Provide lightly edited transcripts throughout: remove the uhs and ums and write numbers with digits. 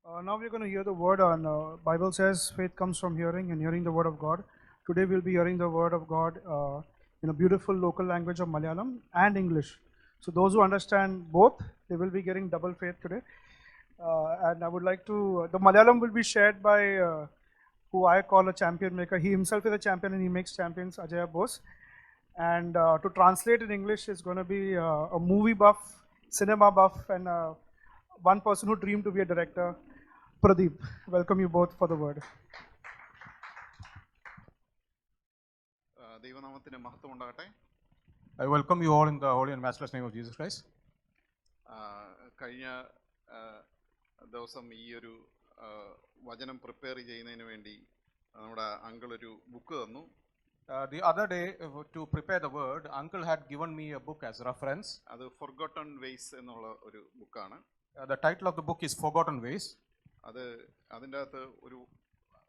Now we're going to hear the word on Bible says faith comes from hearing and hearing the word of God. Today we'll be hearing the word of God in a beautiful local language of Malayalam and English. So those who understand both, they will be getting double faith today. And I would like to, the Malayalam will be shared by who I call a champion maker. He himself is a champion and he makes champions, Ajay Bose. And to translate in English is going to be a movie buff, cinema buff, and one person who dreamed to be a director, Pradeep. Welcome you both for the word. ദൈവനാമത്തിന് മഹത്വം ഉണ്ടാകട്ടെ. I welcome you all in the holy and matchless name of Jesus Christ. കഴിഞ്ഞ ദിവസം ഈ ഒരു വചനം prepare ചെയ്യുന്നതിന് വേണ്ടി നമ്മുടെ അങ്കിൾ ഒരു ബുക്ക് തന്നു. The other day, to prepare the word, uncle had given me a book as reference. അത് Forgotten Ways എന്നുള്ള ഒരു ബുക്കാണ്. The title of the book is Forgotten Ways. അത് അതിൻ്റെ അകത്ത്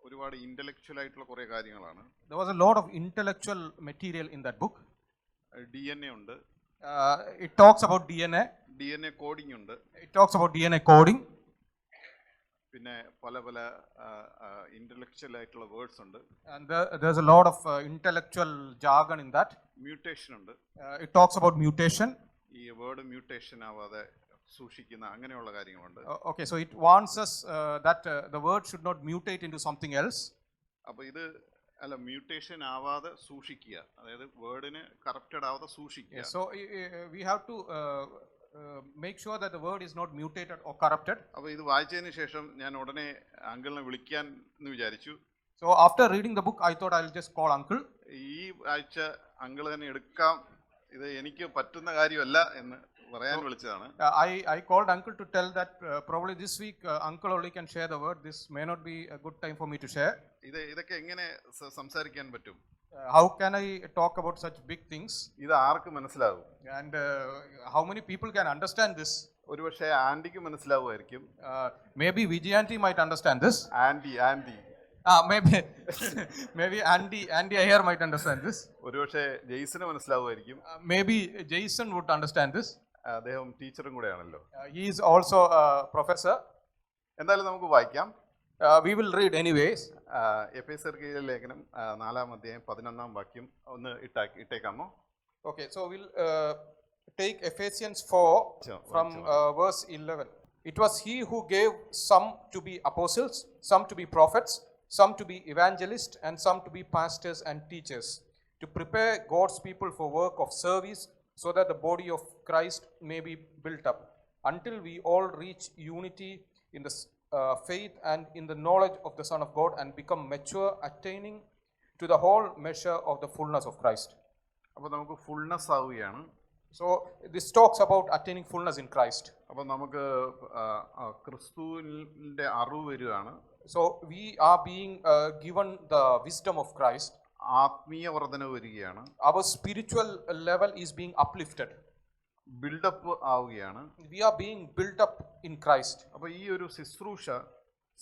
ഒരുപാട് ഇൻ്റലക്ച്വൽ ആയിട്ടുള്ള കുറേ കാര്യങ്ങളാണ്. There was a lot of intellectual material in that book. DNA ഉണ്ട്. It talks about DNA. DNA coding ഉണ്ട്. It talks about DNA coding. പിന്നെ പല പല ഇൻ്റലക്ച്വൽ ആയിട്ടുള്ള വേർഡ്സ് ഉണ്ട്. And there's a lot of intellectual jargon in that. Mutation ഉണ്ട്. It talks about mutation. ഈ word mutation ആവാതെ സൂക്ഷിക്കുന്ന അങ്ങനെയുള്ള കാര്യങ്ങളുണ്ട്. Okay, so it warns us that the word should not mutate into something else. അപ്പോൾ ഇത് അല്ല മ്യൂട്ടേഷൻ ആവാതെ സൂക്ഷിക്കുക, അതായത് വേർഡിന് കറപ്റ്റഡ് ആവാതെ സൂക്ഷിക്കുക. So we have to make sure that the word is not mutated or corrupted. അപ്പോൾ ഇത് വായിച്ചതിന് ശേഷം ഞാൻ ഉടനെ അങ്കിളിനെ വിളിക്കാൻ എന്ന് വിചാരിച്ചു. So after reading the book, I thought I'll just call uncle. ഈ ആഴ്ച അങ്കിൾ തന്നെ എടുക്കാം, ഇത് എനിക്ക് പറ്റുന്ന കാര്യമല്ല എന്ന് പറയാൻ വിളിച്ചതാണ്. I called uncle to tell that probably this week uncle only can share the word. This may not be a good time for me to share. ഇതൊക്കെ എങ്ങനെ സംസാരിക്കാൻ പറ്റും? How can I talk about such big things? ഇത് ആർക്ക് മനസ്സിലാകും? And how many people can understand this? ഒരുപക്ഷെ ആൻറ്റിക്ക് മനസ്സിലാവുമായിരിക്കും. Maybe Vijayanti might understand this. Aunty maybe Andy Ayer might understand this. ഒരുപക്ഷെ Jason മനസ്സിലാവുമായിരിക്കും. Maybe Jason would understand this. അദ്ദേഹം ടീച്ചറും കൂടെയാണല്ലോ. He is also a professor. എന്തായാലും നമുക്ക് വായിക്കാം. We will read anyways. എഫേസ്യർക്കെഴുതിയ ലേഖനം 4-ാം അധ്യായം 11-ാം വാക്യം ഒന്ന് ഇട്ടേക്കാമോ? Okay, so we'll take Ephesians 4 from verse 11. It was he who gave some to be apostles, some to be prophets, some to be evangelists, and some to be pastors and teachers, to prepare God's people for work of service, so that the body of Christ may be built up, until we all reach unity in the faith and in the knowledge of the Son of God, and become mature, attaining to the whole measure of the fullness of Christ. അപ്പോൾ നമുക്ക് fullness ആവുകയാണ്. So this talks about attaining fullness in Christ. അപ്പോൾ നമുക്ക് ക്രിസ്തുവിൻ്റെ അറിവ് വരികയാണ്. So we are being given the wisdom of Christ. ആത്മീയ വർധന വരികയാണ്. Our spiritual level is being uplifted. Build up ആവുകയാണ്. We are being built up in Christ. അപ്പോൾ ഈ ഒരു ശുശ്രൂഷ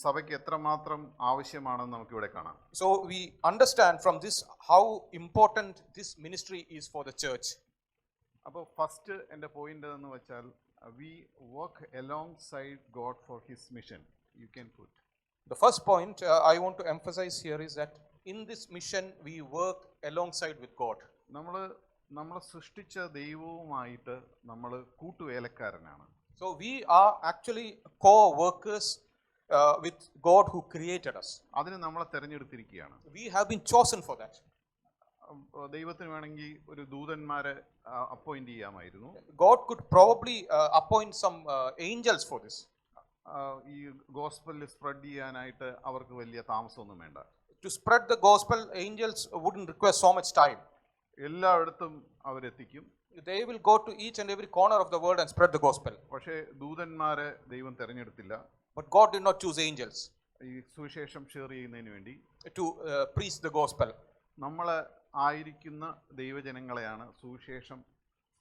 സഭയ്ക്ക് എത്രമാത്രം ആവശ്യമാണെന്ന് നമുക്ക് ഇവിടെ കാണാം. So we understand from this how important this ministry is for the church. അപ്പോൾ ഫസ്റ്റ് എൻ്റെ പോയിന്റ് എന്ന് വെച്ചാൽ we work alongside God for his mission. You can put. The first point I want to emphasize here is that in this mission we work alongside with God. നമ്മൾ സൃഷ്ടിച്ച ദൈവവുമായിട്ട് നമ്മൾ കൂട്ടുവേലക്കാരനാണ്. So we are actually co-workers with God who created us. അതിന് നമ്മളെ തിരഞ്ഞെടുത്തിരിക്കുകയാണ്. We have been chosen for that. ദൈവത്തിന് വേണമെങ്കിൽ ഒരു ദൂതന്മാരെ അപ്പോയിന്റ് ചെയ്യാമായിരുന്നു. God could probably appoint some angels for this. ഈ ഗോസ്പൽ സ്പ്രെഡ് ചെയ്യാനായിട്ട് അവർക്ക് വലിയ താമസമൊന്നും വേണ്ട. To spread the gospel, angels wouldn't require so much time. എല്ലായിടത്തും അവരെത്തിക്കും. They will go to each and every corner of the world and spread the gospel. പക്ഷേ ദൂതന്മാരെ ദൈവം തിരഞ്ഞെടുത്തില്ല. But God did not choose angels ഈ സുവിശേഷം share ചെയ്യുന്നതിന് വേണ്ടി. to preach the gospel. നമ്മളെ ആയിരിക്കുന്ന ദൈവജനങ്ങളെയാണ് സുവിശേഷം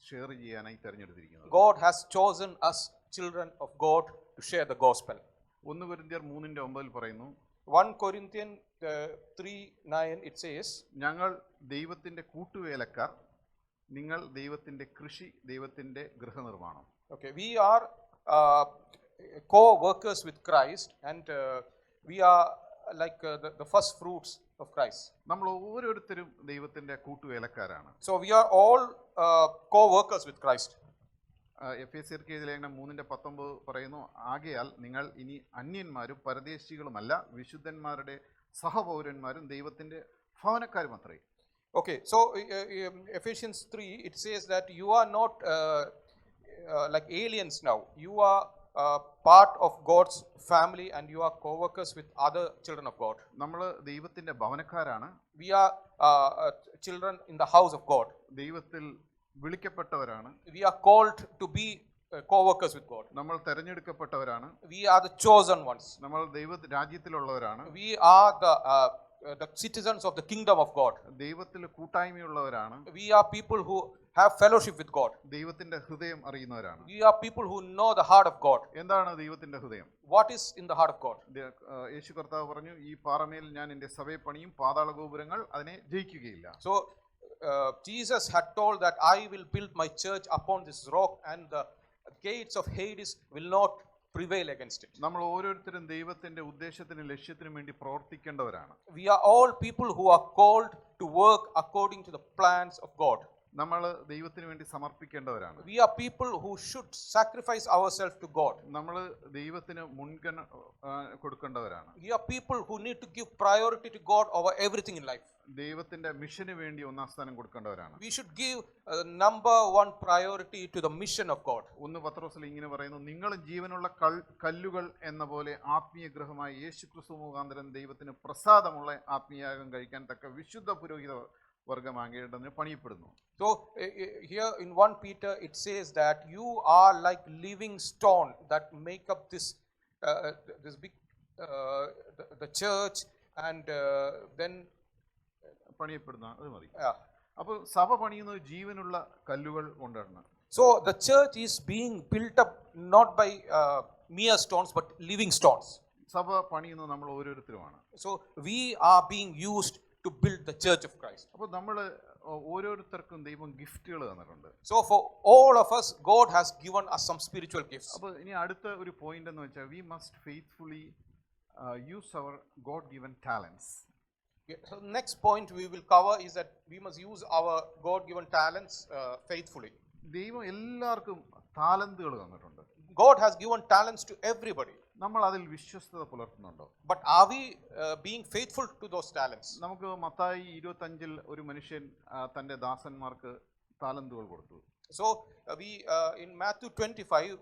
ഷെയർ ചെയ്യാനായി തിരഞ്ഞെടുത്തിരിക്കുന്നത്. God has chosen us, children of God, to share the gospel. 1 കൊരിന്ത്യർ 3:9 പറയുന്നു. 1 Corinthians 3:9 it says, ഞങ്ങൾ ദൈവത്തിൻ്റെ കൂട്ടുവേലക്കാർ, നിങ്ങൾ ദൈവത്തിൻ്റെ കൃഷി, ദൈവത്തിൻ്റെ ഗൃഹനിർമ്മാണം. Okay, we are co-workers with Christ, and we are like the first fruits of Christ. നമ്മൾ ഓരോരുത്തരും ദൈവത്തിന്റെ കൂട്ടുവേലക്കാരാണ്. So we are all co-workers with Christ. എഫേസ്യർക്ക് എഴുതിയ ലേഖനം 3:19 പറയുന്നു, ആകയാൽ നിങ്ങൾ ഇനി അന്യന്മാരും പരദേശികളുമല്ല, വിശുദ്ധന്മാരുടെ സഹപൗരന്മാരും ദൈവത്തിന്റെ ഭവനക്കാരും അത്രേ. Okay, so Ephesians 3, it says that you are not like aliens now. You are part of God's family and you are co-workers with other children of God. നമ്മൾ ദൈവത്തിന്റെ ഭവനക്കാരാണ്. We are children in the house of God. ദൈവത്തിൽ വിളിക്കപ്പെട്ടവരാണ്. We are called to be co-workers with God. നമ്മൾ തെരഞ്ഞെടുക്കപ്പെട്ടവരാണ്. We are the chosen ones. നമ്മൾ ദൈവ രാജ്യത്തിലുള്ളവരാണ്. We are the citizens of the kingdom of God. ദൈവത്തിൽ കൂട്ടായ്മയുള്ളവരാണ്. We are people who have fellowship with God. ദൈവത്തിന്റെ ഹൃദയം അറിയുന്നവരാണ്. We are people who know the heart of God. എന്താണ് ദൈവത്തിന്റെ ഹൃദയം? What is in the heart of God? യേശു കർത്താവ് പറഞ്ഞു, ഈ പാറമേൽ ഞാൻ എൻ്റെ സഭയെ പണിയും, പാതാള ഗോപുരങ്ങൾ അതിനെ ജയിക്കുകയില്ല. So Jesus had told that I will build my church upon this rock and the gates of Hades will not prevail against it. നമ്മൾ ഓരോരുത്തരും ദൈവത്തിന്റെ ഉദ്ദേശത്തിനും ലക്ഷ്യത്തിനും വേണ്ടി പ്രവർത്തിക്കേണ്ടവരാണ്. We are all people who are called to work according to the plans of God. നമ്മൾ ദൈവത്തിന് വേണ്ടി സമർപ്പിക്കേണ്ടവരാണ്. We are people who should sacrifice ourselves to God. നമ്മൾ ദൈവത്തിന് മുൻഗണന കൊടുക്കേണ്ടവരാണ്. We are people who need to give priority to God over everything in life. ദൈവത്തിന്റെ മിഷന് വേണ്ടി ഒന്നാം സ്ഥാനം കൊടുക്കേണ്ടവരാണ്. We should give number one priority to the mission of God. 1 പത്രോസിൽ ഇങ്ങനെ പറയുന്നു, നിങ്ങൾ ജീവനുള്ള കല്ലുകൾ എന്ന പോലെ ആത്മീയ ഗൃഹമായി യേശുക്രിസ്തു മുഖാന്തരം ദൈവത്തിന് പ്രസാദമുള്ള ആത്മീയയാഗം കഴിക്കാൻ തക്ക വിശുദ്ധ പുരോഹിത വർഗമാകേണ്ടതിന് പണിയപ്പെടുന്നു. So here in 1 Peter it says that you are like living stone that make up this big the church, and then പണിയപ്പെടുന്ന അത് മതി. അപ്പോൾ സഭ പണിയുന്നത് ജീവനുള്ള കല്ലുകൾ കൊണ്ടാണ്. So the church is being built up not by mere stones but living stones. സഭ പണിയുന്നത് നമ്മൾ ഓരോരുത്തരുമാണ്. So we are being used to build the church of Christ. അപ്പോൾ നമ്മൾ ഓരോരുത്തർക്കും ദൈവം ഗിഫ്റ്റുകൾ തന്നിട്ടുണ്ട്. So for all of us God has given us some spiritual gifts. അപ്പോൾ ഇനി അടുത്ത ഒരു പോയിന്റ് എന്ന് വെച്ചാൽ we must faithfully use our God given talents. So next point we will cover is that we must use our God given talents faithfully. ദൈവം എല്ലാവർക്കും താലന്തുകൾ തന്നിട്ടുണ്ട്. God has given talents to everybody. നമ്മൾ അതിൽ വിശ്വസ്തത പുലർത്തുന്നുണ്ടോ? But are we being faithful to those talents? നമുക്ക് മത്തായി 25 ഒരു മനുഷ്യൻ തന്റെ ദാസന്മാർക്ക് താലന്തുകൾ കൊടുത്തു. So we in Matthew 25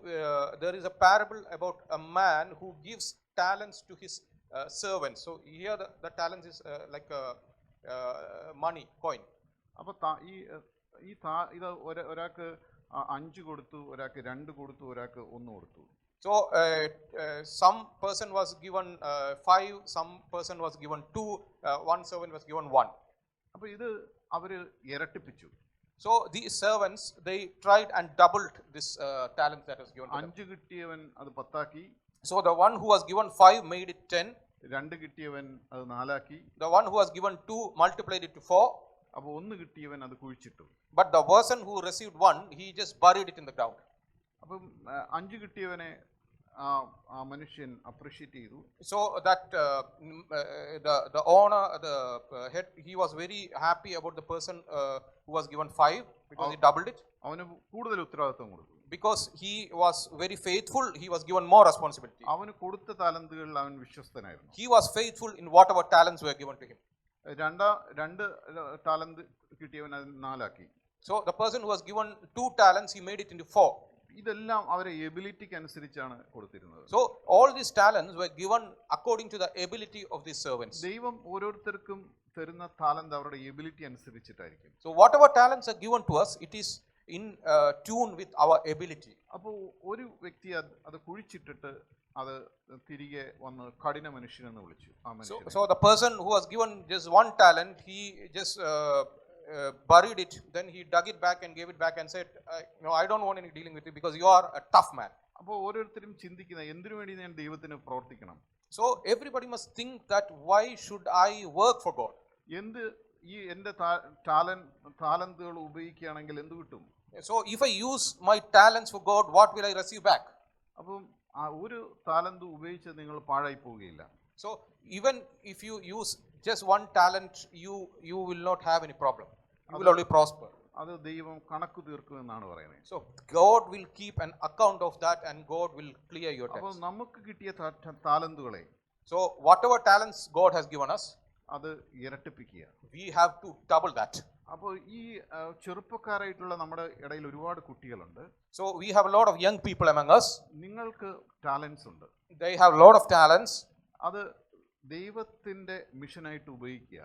there is a parable about a man who gives talents to his servants. So here the talents is like money, coin. അപ്പോൾ ഇത് ഒരാൾക്ക് 5 കൊടുത്തു, ഒരാൾക്ക് 2 കൊടുത്തു, ഒരാൾക്ക് 1 കൊടുത്തു. So some person was given 5, some person was given 2, one servant was given 1. അപ്പോൾ ഇത് അവര് ഇരട്ടിപ്പിച്ചു. So these servants they tried and doubled this talent that was given to them. 5 കിട്ടിയവൻ അത് 10 ആക്കി. So the one who was given 5 made it 10. 2 കിട്ടിയവൻ അത് 4 ആക്കി. The one who was given 2 multiplied it to 4. അപ്പോൾ 1 കിട്ടിയവൻ അത് കുഴിച്ചിട്ടു. But the person who received 1, he just buried it in the ground. അപ്പം 5 കിട്ടിയവനെ ആ മനുഷ്യൻ appreciate ചെയ്തു. So that the owner, the head, he was very happy about the person who was given 5 because he doubled it. അവന് കൂടുതൽ ഉത്തരവാദിത്വം കൊടുത്തു. Because he was very faithful, he was given more responsibility. അവന് കൊടുത്ത താലന്തുകളിൽ അവൻ വിശ്വസ്തനായിരുന്നു. He was faithful in whatever talents were given to him. 2 താലന്ത് കിട്ടിയവൻ അത് 4 ആക്കി. So the person who was given 2 talents, he made it into 4. ഇതെല്ലാം അവരെ എബിലിറ്റിക്ക് അനുസരിച്ചാണ് കൊടുത്തിരുന്നത്. So all these talents were given according to the ability of these servants. ദൈവം ഓരോരുത്തർക്കും തരുന്ന താലന്ത് അവരുടെ ability അനുസരിച്ചിട്ടായിരിക്കും. So whatever talents are given to us, it is in tune with our ability. അപ്പോൾ ഒരു വ്യക്തി അത് കുഴിച്ചിട്ടിട്ട് അത് തിരികെ വന്ന് കഠിന മനുഷ്യൻ എന്ന് വിളിച്ചു ആ മനുഷ്യനെ. So the person who was given just 1 talent, he just buried it, then he dug it back and gave it back and said, no, I don't want any dealing with you because you are a tough man. അപ്പോൾ ഓരോരുത്തരും ചിന്തിക്കുന്ന എന്തിനു വേണ്ടി ഞാൻ ദൈവത്തിന് പ്രവർത്തിക്കണം. So everybody must think that why should I work for God? എന്ത് ഈ എൻ്റെ താലന്തുകൾ ഉപയോഗിക്കുകയാണെങ്കിൽ എന്ത് കിട്ടും? So if I use my talents for God, what will I receive back? അപ്പം ആ ഒരു താലന്ത് ഉപയോഗിച്ച് നിങ്ങൾ പാഴായി പോവുകയില്ല. So even if you use just one talent, you will not have any problem. You will only prosper. അത് ദൈവം കണക്ക് തീർക്കുമെന്നാണ് പറയുന്നത്. So God will keep an account of that and God will clear your അപ്പോൾ debts. നമുക്ക് കിട്ടിയ താലന്തുകളെ So whatever talents God has given us, അത് ഇരട്ടിപ്പിക്കുക. we have to double that. അപ്പോൾ ഈ ചെറുപ്പക്കാരായിട്ടുള്ള നമ്മുടെ ഇടയിൽ ഒരുപാട് കുട്ടികളുണ്ട്. So we have a lot of young people among us. നിങ്ങൾക്ക് ടാലൻസ് ഉണ്ട്. They have a lot of talents. അത് ദൈവത്തിന്റെ മിഷനായിട്ട് ഉപയോഗിക്കുക.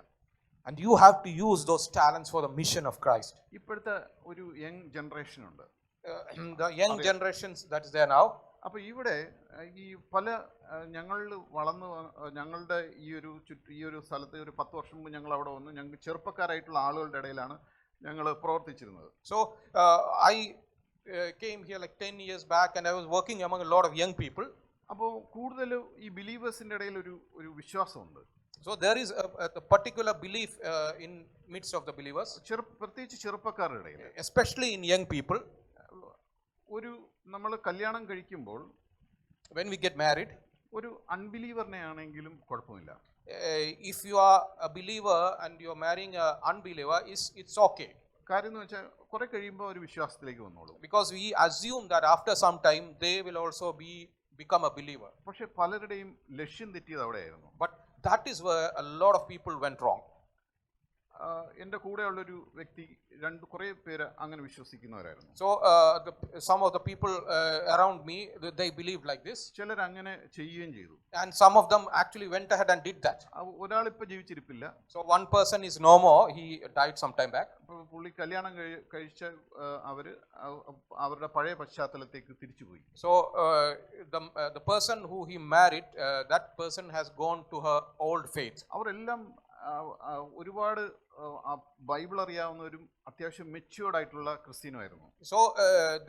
And you have to use those talents for the mission of Christ. ഇപ്പോഴത്തെ ഒരു യങ് ജനറേഷൻ ഉണ്ട്. The young generations that is there now. അപ്പോൾ ഇവിടെ ഈ പല ഞങ്ങൾ വളർന്ന് ഞങ്ങളുടെ ഈ ഒരു സ്ഥലത്ത് ഒരു 10 വർഷം മുമ്പ് ഞങ്ങൾ അവിടെ വന്നു. ഞങ്ങൾ ചെറുപ്പക്കാരായിട്ടുള്ള ആളുകളുടെ ഇടയിലാണ് ഞങ്ങൾ പ്രവർത്തിച്ചിരുന്നത്. So I came here like 10 years back and I was working among a lot of young people. അപ്പോൾ കൂടുതൽ ഈ ബിലീവേഴ്സിന്റെ ഇടയിൽ ഒരു വിശ്വാസമുണ്ട്. So there is a particular belief in midst of the believers, പ്രത്യേകിച്ച് ചെറുപ്പക്കാരുടെ ഇടയിൽ, especially in young people. ഒരു നമ്മൾ കല്യാണം കഴിക്കുമ്പോൾ when we get married, ഒരു അൺബിലീവറിനെ ആണെങ്കിലും കുഴപ്പമില്ല. If you are a believer and you are marrying a unbeliever, it's okay. കാര്യം എന്ന് വെച്ചാൽ കുറെ കഴിയുമ്പോൾ ഒരു വിശ്വാസത്തിലേക്ക് വന്നോളൂ. Because we assume that after some time they will also become a believer. പക്ഷെ പലരുടെയും ലക്ഷ്യം തെറ്റിയത് അവിടെയായിരുന്നു. But that is where a lot of people went wrong. എൻ്റെ കൂടെയുള്ളൊരു വ്യക്തി കുറേ പേര് അങ്ങനെ വിശ്വസിക്കുന്നവരായിരുന്നു. So some of the people around me, they believed like this. ചിലർ അങ്ങനെ ചെയ്യുകയും ചെയ്തു. And some of them actually went ahead and did that. ഒരാളിപ്പോൾ ജീവിച്ചിരിപ്പില്ല. So one person is no more. He died some time back. പുള്ളി കല്യാണം കഴിച്ച അവരുടെ പഴയ പശ്ചാത്തലത്തേക്ക് തിരിച്ചുപോയി. So the person who he married, that person has gone to her old faith. അവരെല്ലാം ഒരുപാട് Bible അറിയാവുന്നവരും അത്യാവശ്യം matured ആയിട്ടുള്ള ക്രിസ്ത്യനുമായിരുന്നു. So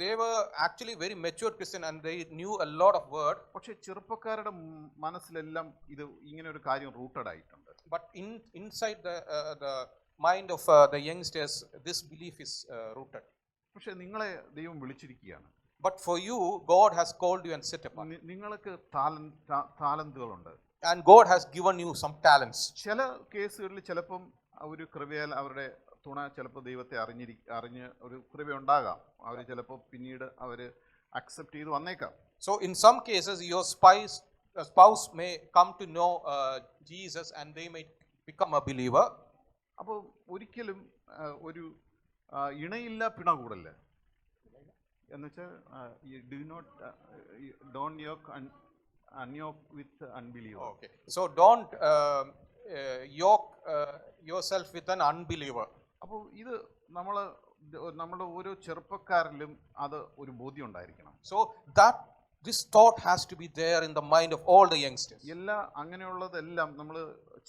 they were actually very mature Christian and they knew a lot of word. പക്ഷെ ചെറുപ്പക്കാരുടെ മനസ്സിലെല്ലാം ഇത് ഇങ്ങനെ ഒരു കാര്യം റൂട്ടഡ് ആയിട്ടുണ്ട്. But inside the mind of the youngsters, this belief is rooted. പക്ഷെ നിങ്ങളെ ദൈവം വിളിച്ചിരിക്കുകയാണ്. But for you, God has called you and set apart. നിങ്ങൾക്ക് താലന്തുകളുണ്ട്. And God has given you some talents. ചില കേസുകളിൽ ചിലപ്പം ഒരു കൃപയാൽ അവരുടെ തുണ ചിലപ്പോൾ ദൈവത്തെ അറിഞ്ഞ് ഒരു കൃപ ഉണ്ടാകാം. അവർ ചിലപ്പോൾ പിന്നീട് അവർ അക്സെപ്റ്റ് ചെയ്ത് വന്നേക്കാം. So in some cases your spouse may come to know Jesus and they may become a believer. അപ്പോൾ ഒരിക്കലും ഒരു ഇണയില്ല പിണ കൂടല്ല എന്നുവെച്ചാൽ don't unyoke with unbeliever. Okay. So don't yoke yourself with an unbeliever. അപ്പോൾ ഇത് നമ്മുടെ ഓരോ ചെറുപ്പക്കാരിലും അത് ഒരു ബോധ്യം ഉണ്ടായിരിക്കണം. So this thought has to be there in the mind of all the youngsters. എല്ലാ അങ്ങനെയുള്ളതെല്ലാം നമ്മൾ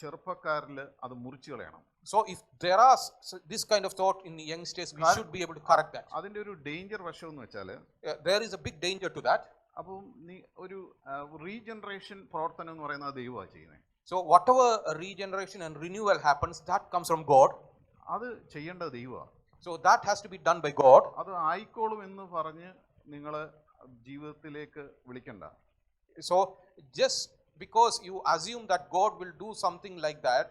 ചെറുപ്പക്കാരിൽ അത് മുറിച്ചു കളയണം. So if there are this kind of thought in the youngsters, we should be able to correct that. അതിന്റെ ഒരു danger വശം എന്ന് വെച്ചാൽ there is a big danger to that. അപ്പം ഒരു റീജനറേഷൻ പ്രവർത്തനം എന്ന് പറയുന്നത് ദൈവമാണ് ചെയ്യുന്നത്. So whatever regeneration and renewal happens, that comes from God. അത് ചെയ്യേണ്ടത് ദൈവമാണ്. So that has to be done by God. അത് ആയിക്കോളും എന്ന് പറഞ്ഞ് നിങ്ങൾ ജീവിതത്തിലേക്ക് വിളിക്കണ്ട. So just because you assume that God will do something like that,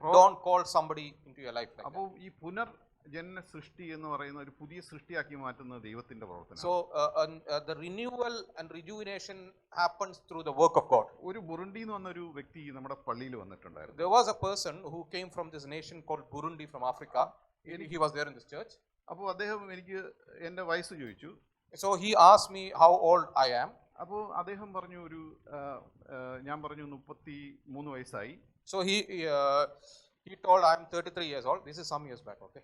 don't call somebody into your life like that. അപ്പോൾ ഈ പുനർജന്മ സൃഷ്ടി എന്ന് പറയുന്ന ഒരു പുതിയ സൃഷ്ടിയാക്കി മാറ്റുന്ന ദൈവത്തിന്റെ പ്രവർത്തനം. So the renewal and rejuvenation happens through the work of God. ഒരു ബുറുണ്ടി എന്ന് പറഞ്ഞ ഒരു വ്യക്തി നമ്മുടെ പള്ളിയിൽ വന്നിട്ടുണ്ടായിരുന്നു. There was a person who came from this nation called Burundi from Africa. He was there in this church. അപ്പോൾ അദ്ദേഹം എനിക്ക് എൻ്റെ വയസ്സ് ചോദിച്ചു. So he asked me how old I am. അപ്പോൾ അദ്ദേഹം പറഞ്ഞു ഞാൻ പറഞ്ഞു 33 വയസ്സായി. So he told I am 33 years old. This is some years back, okay.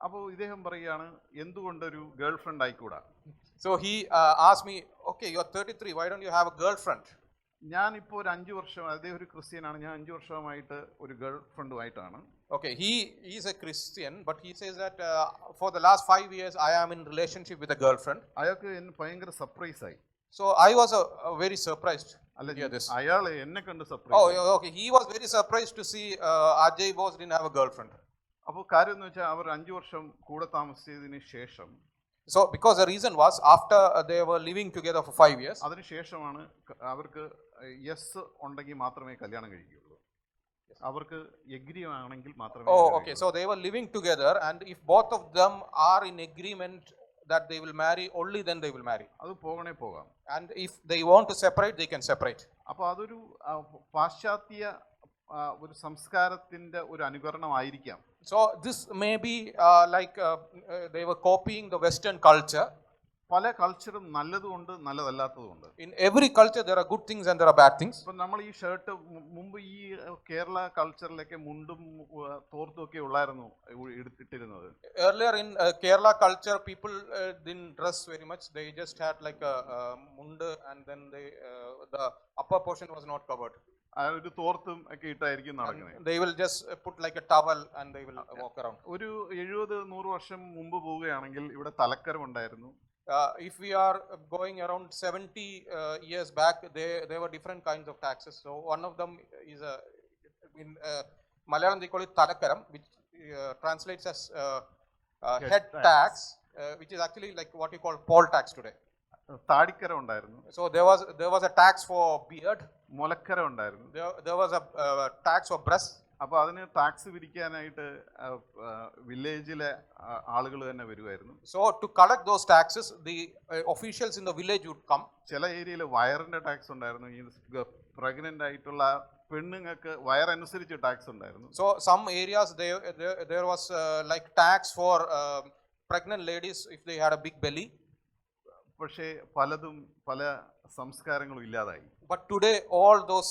അപ്പോൾ ഇദ്ദേഹം പറയുകയാണ് എന്തുകൊണ്ടൊരു ഗേൾ ഫ്രണ്ട് ആയിക്കൂടാ. So he asked me, okay, you are 33, why don't you have a girlfriend? ഞാനിപ്പോൾ ഒരു 5 വർഷം, അദ്ദേഹം ഒരു ക്രിസ്ത്യനാണ്, ഞാൻ 5 വർഷമായിട്ട് ഒരു girl ഫ്രണ്ടുമായിട്ടാണ്. Okay, he is a Christian, but he says that for the last 5 years I am in relationship with a girlfriend. അയാൾക്ക് ഭയങ്കര സർപ്രൈസ് ആയി. So I was very surprised to hear this. അയാൾ എന്നെ കണ്ട് surprise. Oh, okay, he was very surprised to see Ajay Bose didn't have a girlfriend. അപ്പോൾ കാര്യം എന്ന് വെച്ചാൽ അവർ 5 വർഷം കൂടെ താമസിച്ചതിന് ശേഷം So because the reason was after they were living together for 5 years. അതിനുശേഷമാണ് അവർക്ക് യെസ് ഉണ്ടെങ്കിൽ മാത്രമേ കല്യാണം കഴിക്കുകയുള്ളൂ. അവർക്ക് എഗ്രി ആണെങ്കിൽ മാത്രമേ. Oh, okay. So they were living together, and if both of them are in agreement that they will marry, only then they will marry. അത് പോകണേ പോകാം. And if they want to separate, they can separate. അപ്പോൾ അതൊരു പാശ്ചാത്യ ഒരു സംസ്കാരത്തിന്റെ ഒരു അനുകരണമായിരിക്കാം. So this may be like they were copying the Western culture. പല കൾച്ചറും നല്ലതുകൊണ്ട് നല്ലതല്ലാത്തതുണ്ട്. In every culture there are good things and there are bad things. ഇപ്പം നമ്മൾ ഈ ഷർട്ട് മുമ്പ് ഈ കേരള കൾച്ചറിലൊക്കെ മുണ്ടും തോർത്തും ഒക്കെ ഉള്ളായിരുന്നു ഇട്ടിരുന്നത്. Earlier in Kerala culture people didn't dress very much. They just had like a mundu, and then the upper portion was not covered. ഒരു തോർത്തും ഒക്കെ ഇട്ടായിരിക്കും നടക്കുന്നത്. They will just put like a towel and they will walk around. ഒരു 70-100 വർഷം മുമ്പ് പോവുകയാണെങ്കിൽ ഇവിടെ തലക്കരം ഉണ്ടായിരുന്നു. If we are going around 70 years back, there were different kinds of taxes. So one of them is in Malayalam they call it talakaram, which translates as head tax, which is actually like what you call poll tax today. താടിക്കരം ഉണ്ടായിരുന്നു. So there was a tax for beard. മുലക്കരം ഉണ്ടായിരുന്നു. There was a tax for breast. അപ്പോൾ അതിന് tax പിരിക്കാനായിട്ട് വില്ലേജിലെ ആളുകൾ തന്നെ വരുമായിരുന്നു. So to collect those taxes, the officials in the village would come. ചില ഏരിയയിൽ വയറിന്റെ ടാക്സ് ഉണ്ടായിരുന്നു. ഈ പ്രഗ്നന്റ് ആയിട്ടുള്ള പെണ്ണുങ്ങൾക്ക് വയറനുസരിച്ച് ടാക്സ് ഉണ്ടായിരുന്നു. So some areas there was like tax for pregnant ladies if they had a big belly. പക്ഷേ പലതും പല സംസ്കാരങ്ങളും ഇല്ലാതായി. But today all those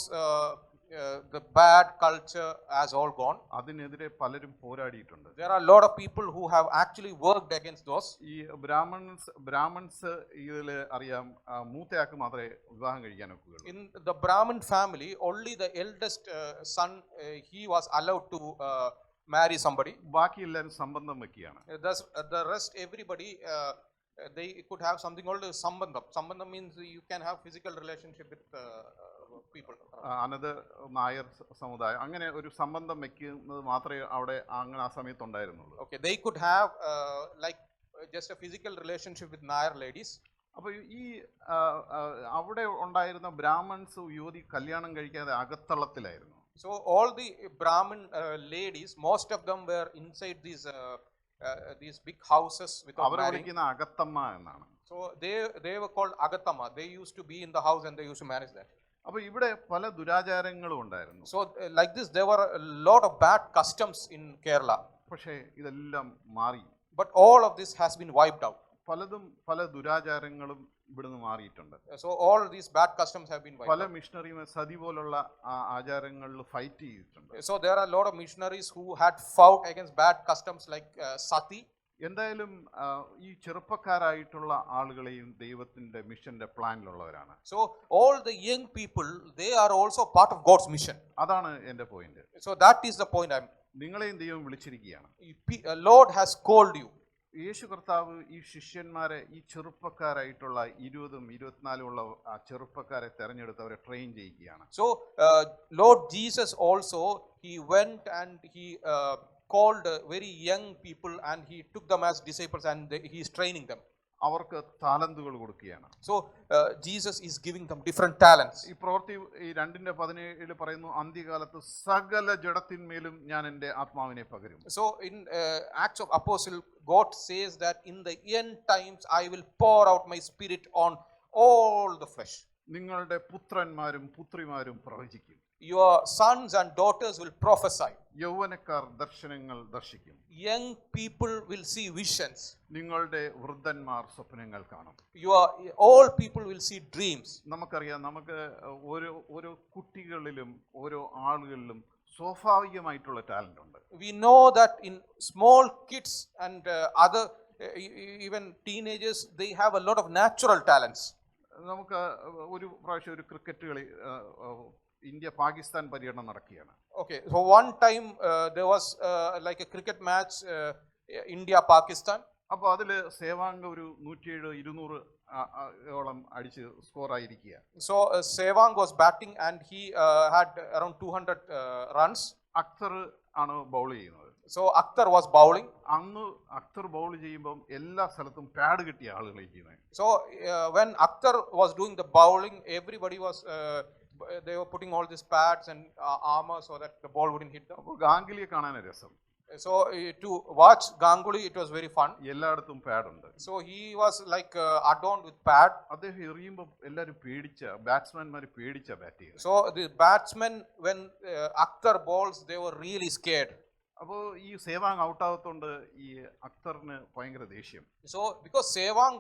the bad culture has all gone. അതിനെതിരെ പലരും പോരാടിയിട്ടുണ്ട്. There are a lot of people who have actually worked against those. ഈ Brahmins ഇതിൽ അറിയാം മൂത്തയാൾക്ക് മാത്രമേ വിവാഹം കഴിക്കാൻ ഒക്കുകയുള്ളൂ. In the Brahmin family, only the eldest son he was allowed to marry somebody. ബാക്കി എല്ലാവരും സംബന്ധം വെക്കുകയാണ്. The rest everybody they could have something called sambandham. Sambandham means you can have physical relationship with people. Another Nair സമുദായം അങ്ങനെ ഒരു സംബന്ധം വെക്കുന്നത് മാത്രമേ അവിടെ അങ്ങനെ ആ സമയത്ത് ഉണ്ടായിരുന്നുള്ളൂ. Okay, they could have like just a physical relationship with Nair ladies. അപ്പോൾ ഈ അവിടെ ഉണ്ടായിരുന്ന ബ്രാഹ്മൺസ് യുവതി കല്യാണം കഴിക്കാതെ അകത്തളത്തിലായിരുന്നു. So all the Brahmin ladies, most of them were inside these big houses without our marrying. വിളിക്കുന്ന അകത്തമ്മ എന്നാണ്. So they were called agatama. They used to be in the house and they used to manage that. അപ്പോൾ ഇവിടെ പല ദുരാചാരങ്ങളും ഉണ്ടായിരുന്നു. So like this there were a lot of bad customs in Kerala. പക്ഷേ ഇതെല്ലാം മാറി. But all of this has been wiped out. പല ദുരാചാരങ്ങളും ഇവിടുന്ന് മാറിയിട്ടുണ്ട്. So all these bad customs have been wiped പല out. മിഷണറിമാർ സതി പോലുള്ള ആചാരങ്ങളിൽ ഫൈറ്റ് ചെയ്തിട്ടുണ്ട്. So there are a lot of missionaries who had fought against bad customs like sati. എന്തായാലും ഈ ചെറുപ്പക്കാരായിട്ടുള്ള ആളുകളെയും ദൈവത്തിന്റെ മിഷന്റെ പ്ലാനിലുള്ളവരാണ്. So all the young people, they are also part of God's mission. അതാണ് എൻ്റെ point. So that is the point നിങ്ങളെയും ദൈവം വിളിച്ചിരിക്കുകയാണ്. Lord has called you. യേശു കർത്താവ് ഈ ശിഷ്യന്മാരെ ഈ ചെറുപ്പക്കാരായിട്ടുള്ള 20-24 ഉള്ള ആ ചെറുപ്പക്കാരെ തെരഞ്ഞെടുത്ത് അവരെ train ചെയ്യിക്കുകയാണ്. So Lord Jesus also, he went and he called very young people and he took them as disciples and he is training them. അവർക്ക് താലന്തുകൾ കൊടുക്കുകയാണ്. So Jesus is giving them different talents. ഈ പ്രവൃത്തി 2:17 പറയുന്നു, അന്ത്യകാലത്ത് സകല ജഡത്തിന്മേലും ഞാൻ എൻ്റെ ആത്മാവിനെ പകരും. So in Acts of Apostle, God says that in the end times I will pour out my spirit on all the flesh. നിങ്ങളുടെ പുത്രന്മാരും പുത്രിമാരും പ്രവചിക്കും. Your sons and daughters will prophesy. യൗവനക്കാർ ദർശനങ്ങൾ ദർശിക്കും. Young people will see visions. നിങ്ങളുടെ വൃദ്ധന്മാർ സ്വപ്നങ്ങൾ കാണും. All people will see dreams. നമുക്കറിയാം, നമുക്ക് ഓരോ കുട്ടികളിലും ഓരോ ആളുകളിലും സ്വാഭാവികമായിട്ടുള്ള ടാലന്റ് ഉണ്ട്. We know that in small kids and other even teenagers, they have a lot of natural talents. നമുക്ക് ഒരു പ്രാവശ്യം ഒരു ക്രിക്കറ്റ് കളി ഇന്ത്യ പാകിസ്ഥാൻ പര്യടനം നടക്കുകയാണ്. Okay, so one time there was like a cricket match India Pakistan. അപ്പോൾ അതിൽ സേവാംഗ് ഒരു 107-200 ഓളം അടിച്ച് സ്കോർ ആയിരിക്കുക. So Sewang was batting and he had around 200 runs. Akhtar ആണ് ബൗൾ ചെയ്യുന്നത്. So Akhtar was bowling. അന്ന് അക്തർ ബൗൾ ചെയ്യുമ്പം എല്ലാ സ്ഥലത്തും പാഡ് കിട്ടിയ ആളുകളെ ചെയ്യുന്നത്. So when Akhtar was doing the bowling, everybody was they were putting all these pads and armor so that the ball wouldn't hit them. അപ്പോൾ ഗാംഗുലിയെ കാണാൻ രസം. So to watch Ganguly, it was very fun. എല്ലായിടത്തും pad ഉണ്ട്. So he was like adorned with pad. അദ്ദേഹം എറിയുമ്പോൾ എല്ലാവരും ബാറ്റ്സ്മാൻമാർ പേടിച്ച bat ചെയ്യുക. So the batsmen, when Akhtar bowls, they were really scared. അപ്പോൾ ഈ സേവാങ് ഔട്ടാകത്തോണ്ട് ഈ അക്തറിന് ഭയങ്കര ദേഷ്യം. So because Sehwag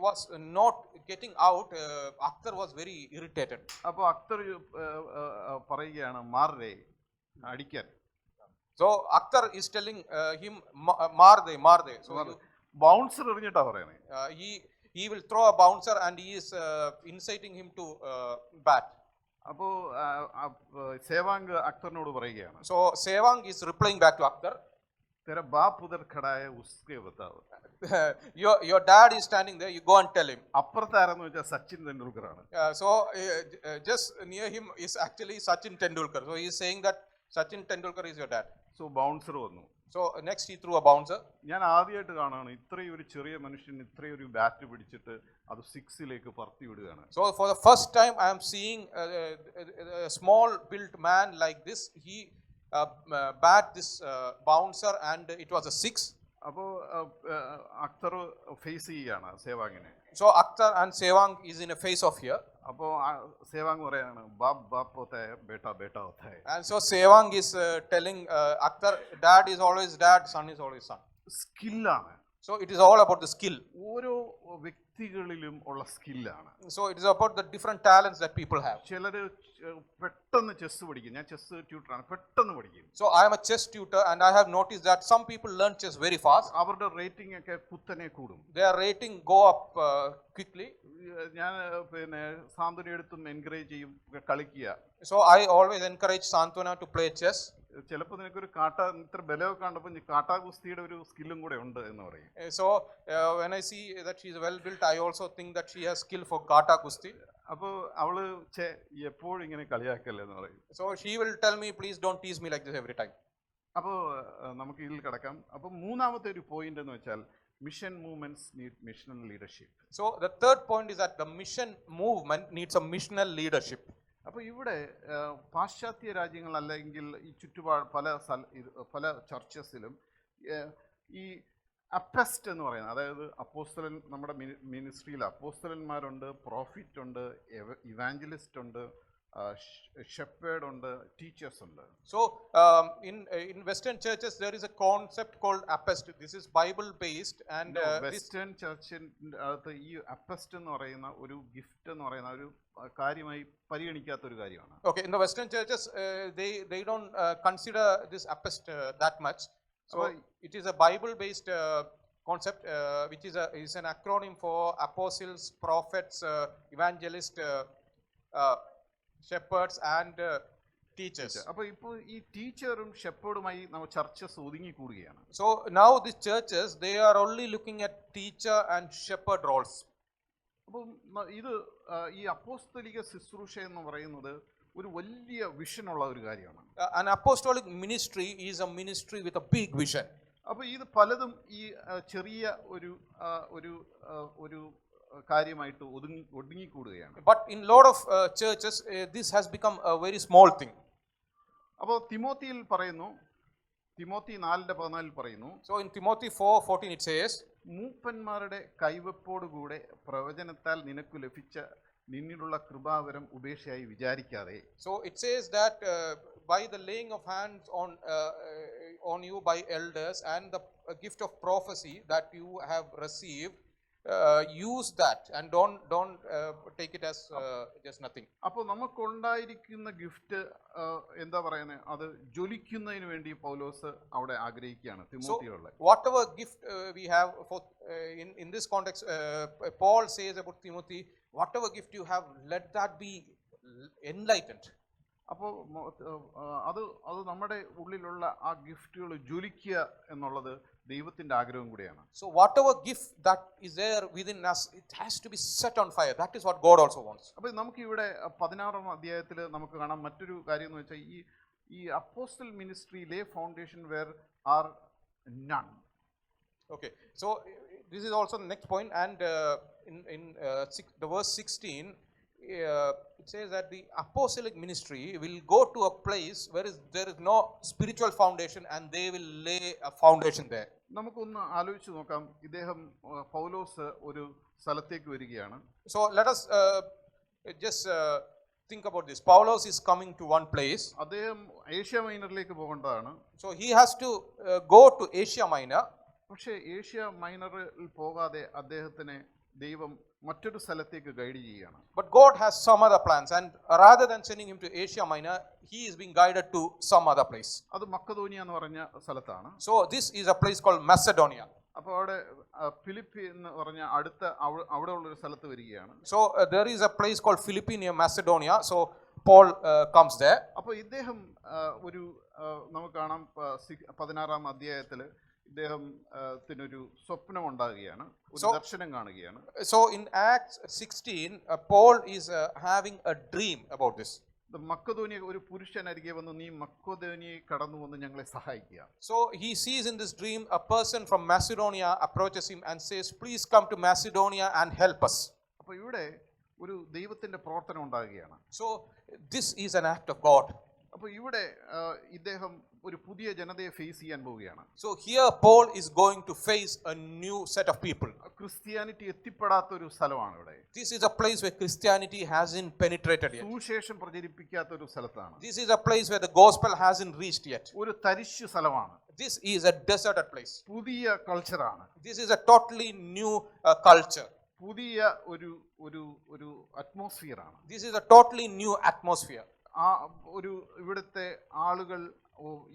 was not getting out, Akhtar was very irritated. അപ്പോൾ അക്തർ പറയുകയാണ് മാറേ അടിക്കാൻ. So Akhtar is telling him maar de. So bouncer എറിഞ്ഞിട്ടാ പറയണേ. he will throw a bouncer and he is inciting him to bat. അപ്പോൾ സേവാങ് അക്തറിനോട് പറയുകയാണ്. So Sehwag is replying back to Akhtar. तेरा बाप उधर खड़ा है उसके बताओ. your dad is standing there, you go and tell him. അപ്പുറത്താരെന്ന് വെച്ചാൽ സച്ചിൻ തെണ്ടുൽക്കർ ആണ്. So just near him is actually Sachin Tendulkar. So he is saying that Sachin Tendulkar is your dad. So bouncer വന്നു. So next he threw a bouncer. ഞാൻ ആദ്യമായിട്ട് കാണുകയാണ് ഇത്രയും ഒരു ചെറിയ മനുഷ്യൻ ഇത്രയും ഒരു ബാറ്റ് പിടിച്ചിട്ട് അത് സിക്സിലേക്ക് പറത്തി വിടുകയാണ്. So for the first time I am seeing a small built man like this. He bat this bouncer and it was a 6. അപ്പോൾ അക്തർ ഫേസ് ചെയ്യാണ് സേവാങ്ങിനെ. So Akhtar and Sehwag is in a face off here. അപ്പോൾ സേവാങ് പറയാണ് ബാപ്പ് ബാപ്പ് ഹോത്താ ഹൈ ബേട്ടാ ബേട്ടാ ഹോത്താ ഹൈ. And so Sehwag is telling Akhtar, dad is always dad, son is always son. സ്കില്ലാണ്. So it is all about the skill. ഓരോ വ്യക്തികളിലും ഉള്ള സ്കില്ലാണ്. So it is about the different talents that people have. ചിലർ പെട്ടെന്ന് chess പഠിക്കും. ഞാൻ chess ട്യൂട്ടറാണ്, പെട്ടെന്ന് പഠിക്കും. So I am a chess tutor and I have noticed that some people learn chess very fast. അവരുടെ rating ഒക്കെ കുത്തനെ കൂടും. Their rating go up quickly. ഞാൻ പിന്നെ സാന്ത്വന എടുത്തും എൻകറേജ് ചെയ്യും കളിക്കുക. So I always encourage Santwana to play chess. ചിലപ്പോൾ നിനക്കൊരു ഇത്ര ബലമൊക്കെ കണ്ടപ്പോൾ കാട്ടാ കുസ്തിയുടെ ഒരു സ്കില്ലും കൂടെ ഉണ്ട് എന്ന് പറയും. So when I see that she is well built, I also think that she has skill for Kata Kusti. അപ്പോൾ അവള് എപ്പോഴും ഇങ്ങനെ കളിയാക്കല്ലേ എന്ന് പറയും. So she will tell me, please don't tease me like this every time. അപ്പോൾ നമുക്ക് ഇതിൽ കിടക്കാം. അപ്പോൾ മൂന്നാമത്തെ ഒരു പോയിന്റ് എന്ന് വെച്ചാൽ mission movements need missional leadership. So the third point is that the mission movement needs a missional leadership. അപ്പോൾ ഇവിടെ പാശ്ചാത്യ രാജ്യങ്ങൾ അല്ലെങ്കിൽ ഈ ചുറ്റുപാട് പല ചർച്ചസിലും ഈ അപ്പസ്റ്റ് എന്ന് പറയുന്നത്, അതായത് അപ്പോസ്തലൻ, നമ്മുടെ മിനിസ്ട്രിയിൽ അപ്പോസ്തലന്മാരുണ്ട്, പ്രോഫിറ്റ് ഉണ്ട്, ഇവാഞ്ചലിസ്റ്റ് ഉണ്ട്, ഷെപ്പേർഡ് ഉണ്ട്, ടീച്ചേഴ്സ് ഉണ്ട്. So in Western churches there is a concept called apostolic. This is Bible based and western ചർച്ചിൻ്റെ അകത്ത് ഈ അപ്പസ്റ്റ് എന്ന് പറയുന്ന ഒരു ഗിഫ്റ്റ് എന്ന് പറയുന്ന ഒരു കാര്യമായി പരിഗണിക്കാത്ത ഒരു കാര്യമാണ്. Okay, in the Western churches they don't consider this apostle that much. So it is a Bible based concept which is an acronym for apostles, prophets, evangelists, shepherds and teachers. അപ്പോൾ ഇപ്പോൾ ഈ ടീച്ചറും ഷെപ്പേർഡുമായി നമ്മൾ ചർച്ച ഒതുങ്ങി കൂടുകയാണ്. So now these churches, they are only looking at teacher and shepherd roles. അപ്പം ഇത് ഈ അപ്പോസ്തലിക ശുശ്രൂഷ എന്ന് പറയുന്നത് ഒരു വലിയ വിഷനുള്ള ഒരു കാര്യമാണ്. An apostolic ministry is a ministry with a big vision. അപ്പോൾ ഇത് പലതും ഈ ചെറിയ ഒരു കാര്യമായിട്ട് ഒതുങ്ങിക്കൂടുകയാണ്. But in lot of churches this has become a very small thing. അപ്പോൾ തിമോത്തിയിൽ പറയുന്നു, തിമോത്തി 4:14 പറയുന്നു. So in Timothy 4:14 it says, മൂപ്പന്മാരുടെ കൈവപ്പോടുകൂടെ പ്രവചനത്താൽ നിനക്ക് ലഭിച്ച നിന്നിലുള്ള കൃപാവരം ഉപേക്ഷയായി വിചാരിക്കാതെ. So it says that by the laying of hands on you by elders and the gift of prophecy that you have received, use that and don't take it as just nothing. അപ്പോൾ നമുക്കുണ്ടായിരിക്കുന്ന gift എന്താ പറയുന്നത്, അത് ജ്വലിക്കുന്നതിന് വേണ്ടി പൗലോസ് അവിടെ ആഗ്രഹിക്കുകയാണ് തിമോത്തിയോട്. Whatever gift we have for in this context, Paul says about Timothy, whatever gift you have, let that be enlightened. അപ്പോൾ അത് നമ്മുടെ ഉള്ളിലുള്ള ആ ഗിഫ്റ്റുകൾ ജ്വലിക്കുക എന്നുള്ളത് ദൈവത്തിന്റെ ആഗ്രഹം കൂടിയാണ്. So whatever gift that is there within us, it has to be set on fire. That is what God also wants. അപ്പോൾ നമുക്ക് ഇവിടെ 16-ാം അധ്യായത്തിൽ നമുക്ക് കാണാം മറ്റൊരു കാര്യം എന്ന് വെച്ചാൽ ഈ ഈ apostle ministry lay foundation where are none. Okay, so this is also the next point, and the verse 16, it says that the apostolic ministry will go to a place where there is no spiritual foundation, and they will lay a foundation there. നമുക്കൊന്ന് ആലോചിച്ച് നോക്കാം. ഇദ്ദേഹം പൗലോസ് ഒരു സ്ഥലത്തേക്ക് വരികയാണ്. So let us just think about this. Paulos is coming to one place. അദ്ദേഹം Asia മൈനറിലേക്ക് പോകേണ്ടതാണ്. So he has to go to Asia Minor. പക്ഷേ ഏഷ്യ മൈനറിൽ പോകാതെ അദ്ദേഹത്തിനെ ദൈവം മറ്റൊരു സ്ഥലത്തേക്ക് ഗൈഡ് ചെയ്യുകയാണ്. But God has some other plans, and rather than sending him to Asia Minor, he is being guided to some other place. അത് മക്കതോനിയ എന്ന് പറഞ്ഞ സ്ഥലത്താണ്. So this is a place called Macedonia. അപ്പോൾ അവിടെ ഫിലിപ്പി എന്ന് പറഞ്ഞ അടുത്ത അവിടെ ഉള്ളൊരു സ്ഥലത്ത് വരികയാണ്. So there is a place called Philippi near Macedonia. So Paul comes there. അപ്പോൾ ഇദ്ദേഹം ഒരു നമുക്ക് കാണാം 16-ാം അധ്യായത്തിൽ ഇദ്ദേഹത്തിനൊരു സ്വപ്നം ഉണ്ടാകുകയാണ്, ഒരു ദർശനം കാണുകയാണ്. So in Acts 16, Paul is having a dream about this. മക്കതോനിയ ഒരു പുരുഷൻ അരികെ വന്ന് നീ മക്കതോനിയെ കടന്നു വന്ന് ഞങ്ങളെ സഹായിക്കുക. So he sees in this dream a person from Macedonia approaches him and says, please come to Macedonia and help us. അപ്പോൾ ഇവിടെ ഒരു ദൈവത്തിന്റെ പ്രവർത്തനം ഉണ്ടാകുകയാണ്. So this is an act of God. അപ്പോൾ ഇവിടെ ഇദ്ദേഹം ഒരു പുതിയ ജനതയെ ഫേസ് ചെയ്യാൻ പോവുകയാണ്. So here Paul is going to face a new set of people. Christianity എത്തിപ്പെടാത്ത ഒരു സ്ഥലമാണ് ഇവിടെ. This is a place where Christianity hasn't penetrated yet. സുവിശേഷം പ്രചരിപ്പിക്കാത്ത ഒരു സ്ഥലത്താണ്. This is a place where the gospel hasn't reached yet. ഒരു തരിശു സ്ഥലമാണ്. This is a deserted place. പുതിയ കൾച്ചറാണ്. This is a totally new culture. പുതിയ ഒരു ഒരു ഒരു അറ്റ്മോസ്ഫിയർ ആണ്. This is a totally new atmosphere. ആ ഒരു ഇവിടുത്തെ ആളുകൾ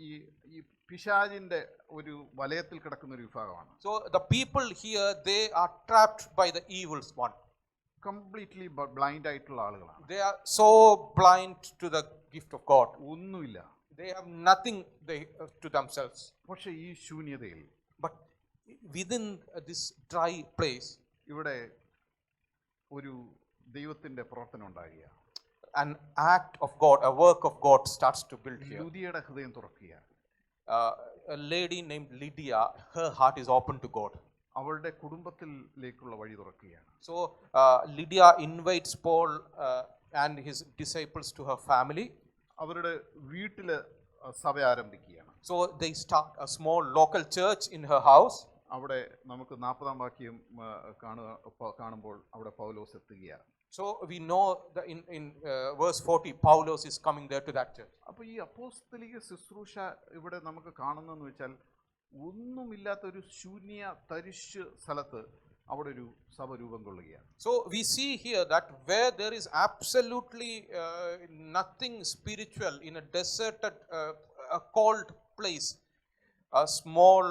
ഈ പിശാചിന്റെ ഒരു വലയത്തിൽ കിടക്കുന്ന ഒരു വിഭാഗമാണ്. So the people here, they are trapped by the evil one. Completely blind ആയിട്ടുള്ള ആളുകളാണ്. They are so blind to the gift of God. ഒന്നുമില്ല. They have nothing to themselves. പക്ഷേ ഈ ശൂന്യതയിൽ, but within this dry place, ഇവിടെ ഒരു ദൈവത്തിന്റെ പ്രവർത്തനം ഉണ്ടാകുക. An act of God, a work of God starts to build here. ലുദിയയുടെ ഹൃദയം തുറക്കുക. A lady named Lydia, her heart is open to God. അവളുടെ കുടുംബത്തിലേക്കുള്ള വഴി തുറക്കുകയാണ്. So Lydia invites Paul and his disciples to her family. അവരുടെ വീട്ടില് സഭ ആരംഭിക്കുകയാണ്. So they start a small local church in her house. അവിടെ നമുക്ക് 40-ാം വാക്യം കാണുമ്പോൾ അവിടെ പൗലോസ് എത്തുകയാണ്. So we know that in verse 40, Paulos is coming there to that church. അപ്പോൾ ഈ അപ്പോസ്തലിക ശുശ്രൂഷ ഇവിടെ നമുക്ക് കാണുന്നതെന്ന് വെച്ചാൽ ഒന്നുമില്ലാത്ത ഒരു ശൂന്യ തരിശ് സ്ഥലത്ത് അവിടെ ഒരു സഭ രൂപം കൊള്ളുകയാണ്. So we see here that where there is absolutely nothing spiritual, in a deserted, a cold place, a small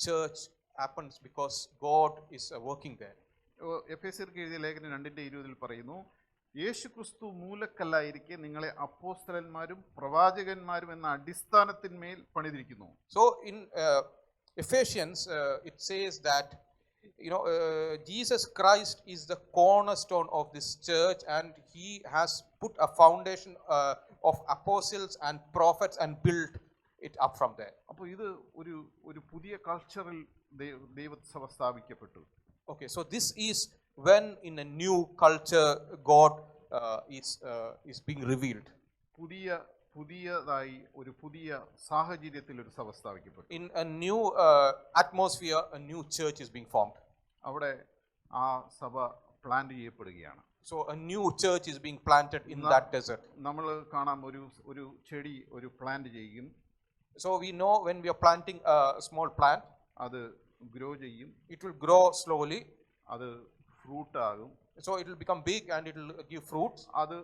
church happens because God is working there. എഫേസ്യർക്ക് എഴുതിയ ലേഖനം 2:20 പറയുന്നു, യേശുക്രിസ്തു മൂലക്കല്ലായിരിക്കെ നിങ്ങളെ അപ്പോസ്തലന്മാരും പ്രവാചകന്മാരും എന്ന അടിസ്ഥാനത്തിന്മേൽ പണിതിരിക്കുന്നു. So in Ephesians it says that Jesus Christ is the cornerstone of this church, and he has put a foundation of apostles and prophets and built it up from there. അപ്പോൾ ഇത് ഒരു പുതിയ കൾച്ചറിൽ ദൈവസഭ സ്ഥാപിക്കപ്പെട്ടു. Okay, so this is when in a new culture God is being revealed. പുതിയതായി ഒരു പുതിയ സാഹചര്യത്തിൽ ഒരു സഭ സ്ഥാപിക്കപ്പെട്ടു. In a new atmosphere, a new church is being formed. അവിടെ ആ സഭ പ്ലാന്റ് ചെയ്യപ്പെടുകയാണ്. So a new church is being planted in that desert. നമ്മൾ കാണാം ഒരു ചെടി ഒരു പ്ലാന്റ് ചെയ്യും. So we know when we are planting a small plant, അത് ഗ്രോ ചെയ്യും. it will grow slowly. അത് ഫ്രൂട്ട് ആകും. So it will become big and it will give fruits. അത്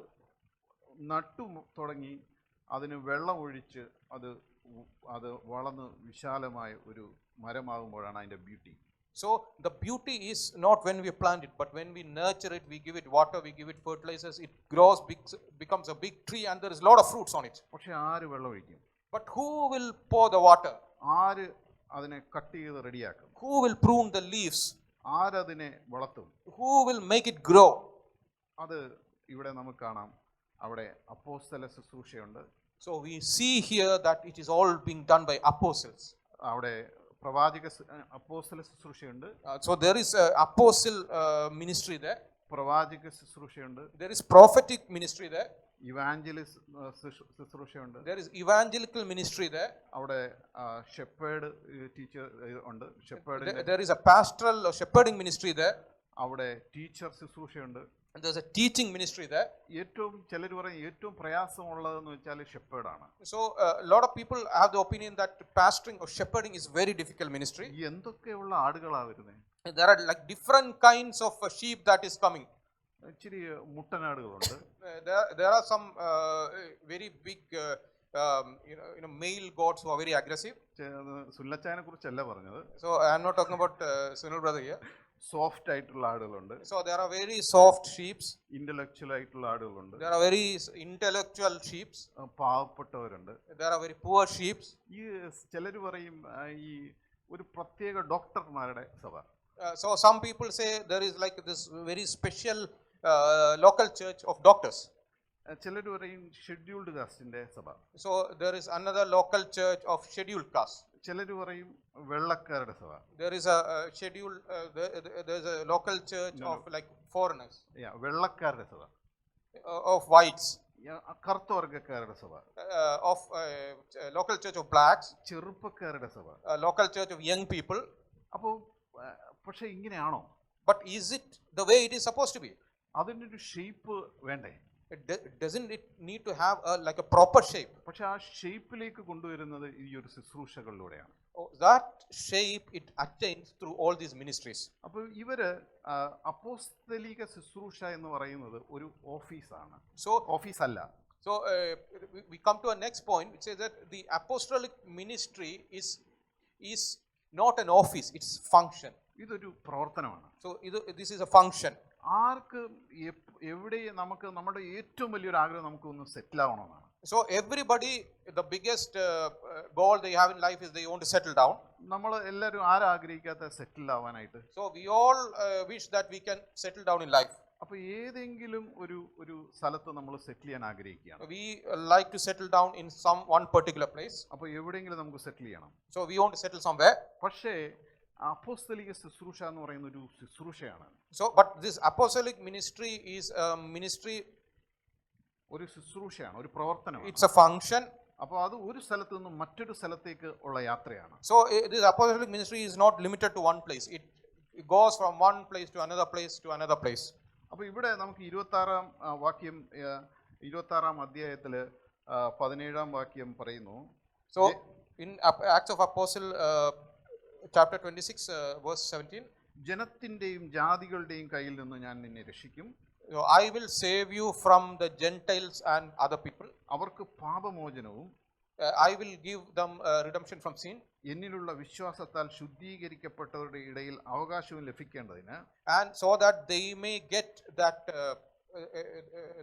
നട്ടു തുടങ്ങി അതിന് വെള്ളം ഒഴിച്ച് അത് വളർന്ന് വിശാലമായ ഒരു മരമാകുമ്പോഴാണ് അതിൻ്റെ beauty. So the beauty is not when we plant it, but when we nurture it, we give it water, we give it fertilizers, it grows big, becomes a big tree, and there is a lot of fruits on it. പക്ഷെ ആര് വെള്ളം ഒഴിക്കും? But who will pour the water? ആര് അതിനെ cut ചെയ്ത് റെഡിയാക്കും? Who will prune the leaves? ആരതിനെ വളർത്തും? Who will make it grow? അത് ഇവിടെ നമുക്ക് കാണാം. അവിടെ അപ്പോസ്തല ശുശ്രൂഷയുണ്ട്. So we see here that it is all being done by apostles. അവിടെ പ്രവാചക അപ്പോസ്തല ശുശ്രൂഷയുണ്ട്, So there is apostle ministry there. പ്രവാചക ശുശ്രൂഷയുണ്ട്, There is prophetic ministry there. Evangelist ശുശ്രൂഷയുണ്ട്, There is evangelical ministry there. അവിടെ ഷെപ്പേർഡ് ടീച്ചർ ഉണ്ട്, ഷെപ്പേർഡിന്റെ There is a pastoral or shepherding ministry there. അവിടെ ടീച്ചർ ശുശ്രൂഷയുണ്ട്. And there's a teaching ministry there. ഏറ്റവും ചിലർ പറയും ഏറ്റവും പ്രയാസമുള്ളതെന്ന് വെച്ചാൽ ഷെപ്പേർഡാണ്. So a lot of people have the opinion that pastoring or shepherding is very difficult ministry. ഈ എന്തൊക്കെയുള്ള ആടുകളാ വരുന്നത്? There are like different kinds of sheep that is coming. ഇച്ചിരി മുട്ടനാടുകളുണ്ട്, There are some very big male goats who are very aggressive. സുല്ലച്ചായനെ കുറിച്ചല്ല പറഞ്ഞത്. So I am not talking about Sunil brother here. Soft ആയിട്ടുള്ള ആടുകളുണ്ട്, So there are very soft sheep. Intellectual ആയിട്ടുള്ള ആടുകളുണ്ട്, There are very intellectual sheep. പാവപ്പെട്ടവരുണ്ട്. There are very poor sheep. ഈ ചിലർ പറയും ഈ ഒരു പ്രത്യേക ഡോക്ടർമാരുടെ സഭ. So some people say there is like this very special local church of doctors. ചിലർ പറയും ഷെഡ്യൂൾഡ് കാസ്റ്റിന്റെ സഭ. So there is another local church of scheduled caste. ചിലർ പറയും വെള്ളക്കാരുടെ സഭ. There is a scheduled there is a local church of like foreigners, വെള്ളക്കാരുടെ സഭ, of whites, കറുത്തവർഗക്കാരുടെ സഭ, of local church of blacks, ചെറുപ്പക്കാരുടെ സഭ. local church of young people. അപ്പോൾ പക്ഷെ ഇങ്ങനെയാണോ? But is it the way it is supposed to be? അതിനൊരു shape വേണ്ടേ? Doesn't it need to have like a proper shape? പക്ഷെ ആ ഷേപ്പിലേക്ക് കൊണ്ടുവരുന്നത് ഈ ഒരു ശുശ്രൂഷകളിലൂടെയാണ്. That shape it attains through all these ministries. അപ്പോൾ ഇവര് അപ്പോസ്തലിക ശുശ്രൂഷ എന്ന് പറയുന്നത് ഒരു ഓഫീസാണ്, So ഓഫീസ് അല്ല. So we come to a next point which says that the apostolic ministry is not an office, it's function. ഇതൊരു പ്രവർത്തനമാണ്. So this is a function. ആർക്ക് എവിടെ നമുക്ക് നമ്മുടെ ഏറ്റവും വലിയൊരു ആഗ്രഹം നമുക്ക് ഒന്ന് സെറ്റിൽ ആവണമെന്നാണ്. So everybody, the biggest goal they have in life is they want to settle down. നമ്മൾ എല്ലാവരും ആരാഗ്രഹിക്കാത്ത സെറ്റിൽ ആവാനായിട്ട്? So we all wish that we can settle down in life. അപ്പോൾ ഏതെങ്കിലും ഒരു സ്ഥലത്ത് നമ്മൾ സെറ്റിൽ ചെയ്യാൻ ആഗ്രഹിക്കുകയാണ്. We like to settle down in one particular place. അപ്പോൾ എവിടെയെങ്കിലും നമുക്ക് സെറ്റിൽ ചെയ്യണം. So we want to settle somewhere. പക്ഷേ അപ്പോസ്തലിക ശുശ്രൂഷ എന്ന് പറയുന്ന ഒരു ശുശ്രൂഷയാണ്. So but this apostolic ministry is a ministry, ഒരു ശുശ്രൂഷയാണ്, ഒരു പ്രവർത്തനമാണ്. it's a function. അപ്പോൾ അത് ഒരു സ്ഥലത്ത് നിന്നും മറ്റൊരു സ്ഥലത്തേക്ക് ഉള്ള യാത്രയാണ്. So this apostolic ministry is not limited to one place. It goes from one place to another place to another place. അപ്പോൾ ഇവിടെ നമുക്ക് 26-ാം അധ്യായത്തിൽ 17-ാം വാക്യം പറയുന്നു. So in Acts of Apostle chapter 26 verse 17, ജനത്തിന്റെയും ജാതികളുടെയും കയ്യിൽ നിന്ന് ഞാൻ നിന്നെ രക്ഷിക്കും. So I will save you from the Gentiles and other people. അവർക്ക് പാപമോചനവും I will give them redemption from sin. എന്നിലുള്ള വിശ്വാസത്താൽ ശുദ്ധീകരിക്കപ്പെട്ടവരുടെ ഇടയിൽ അവകാശവും ലഭിക്കേണ്ടതിന്, And so that they may get that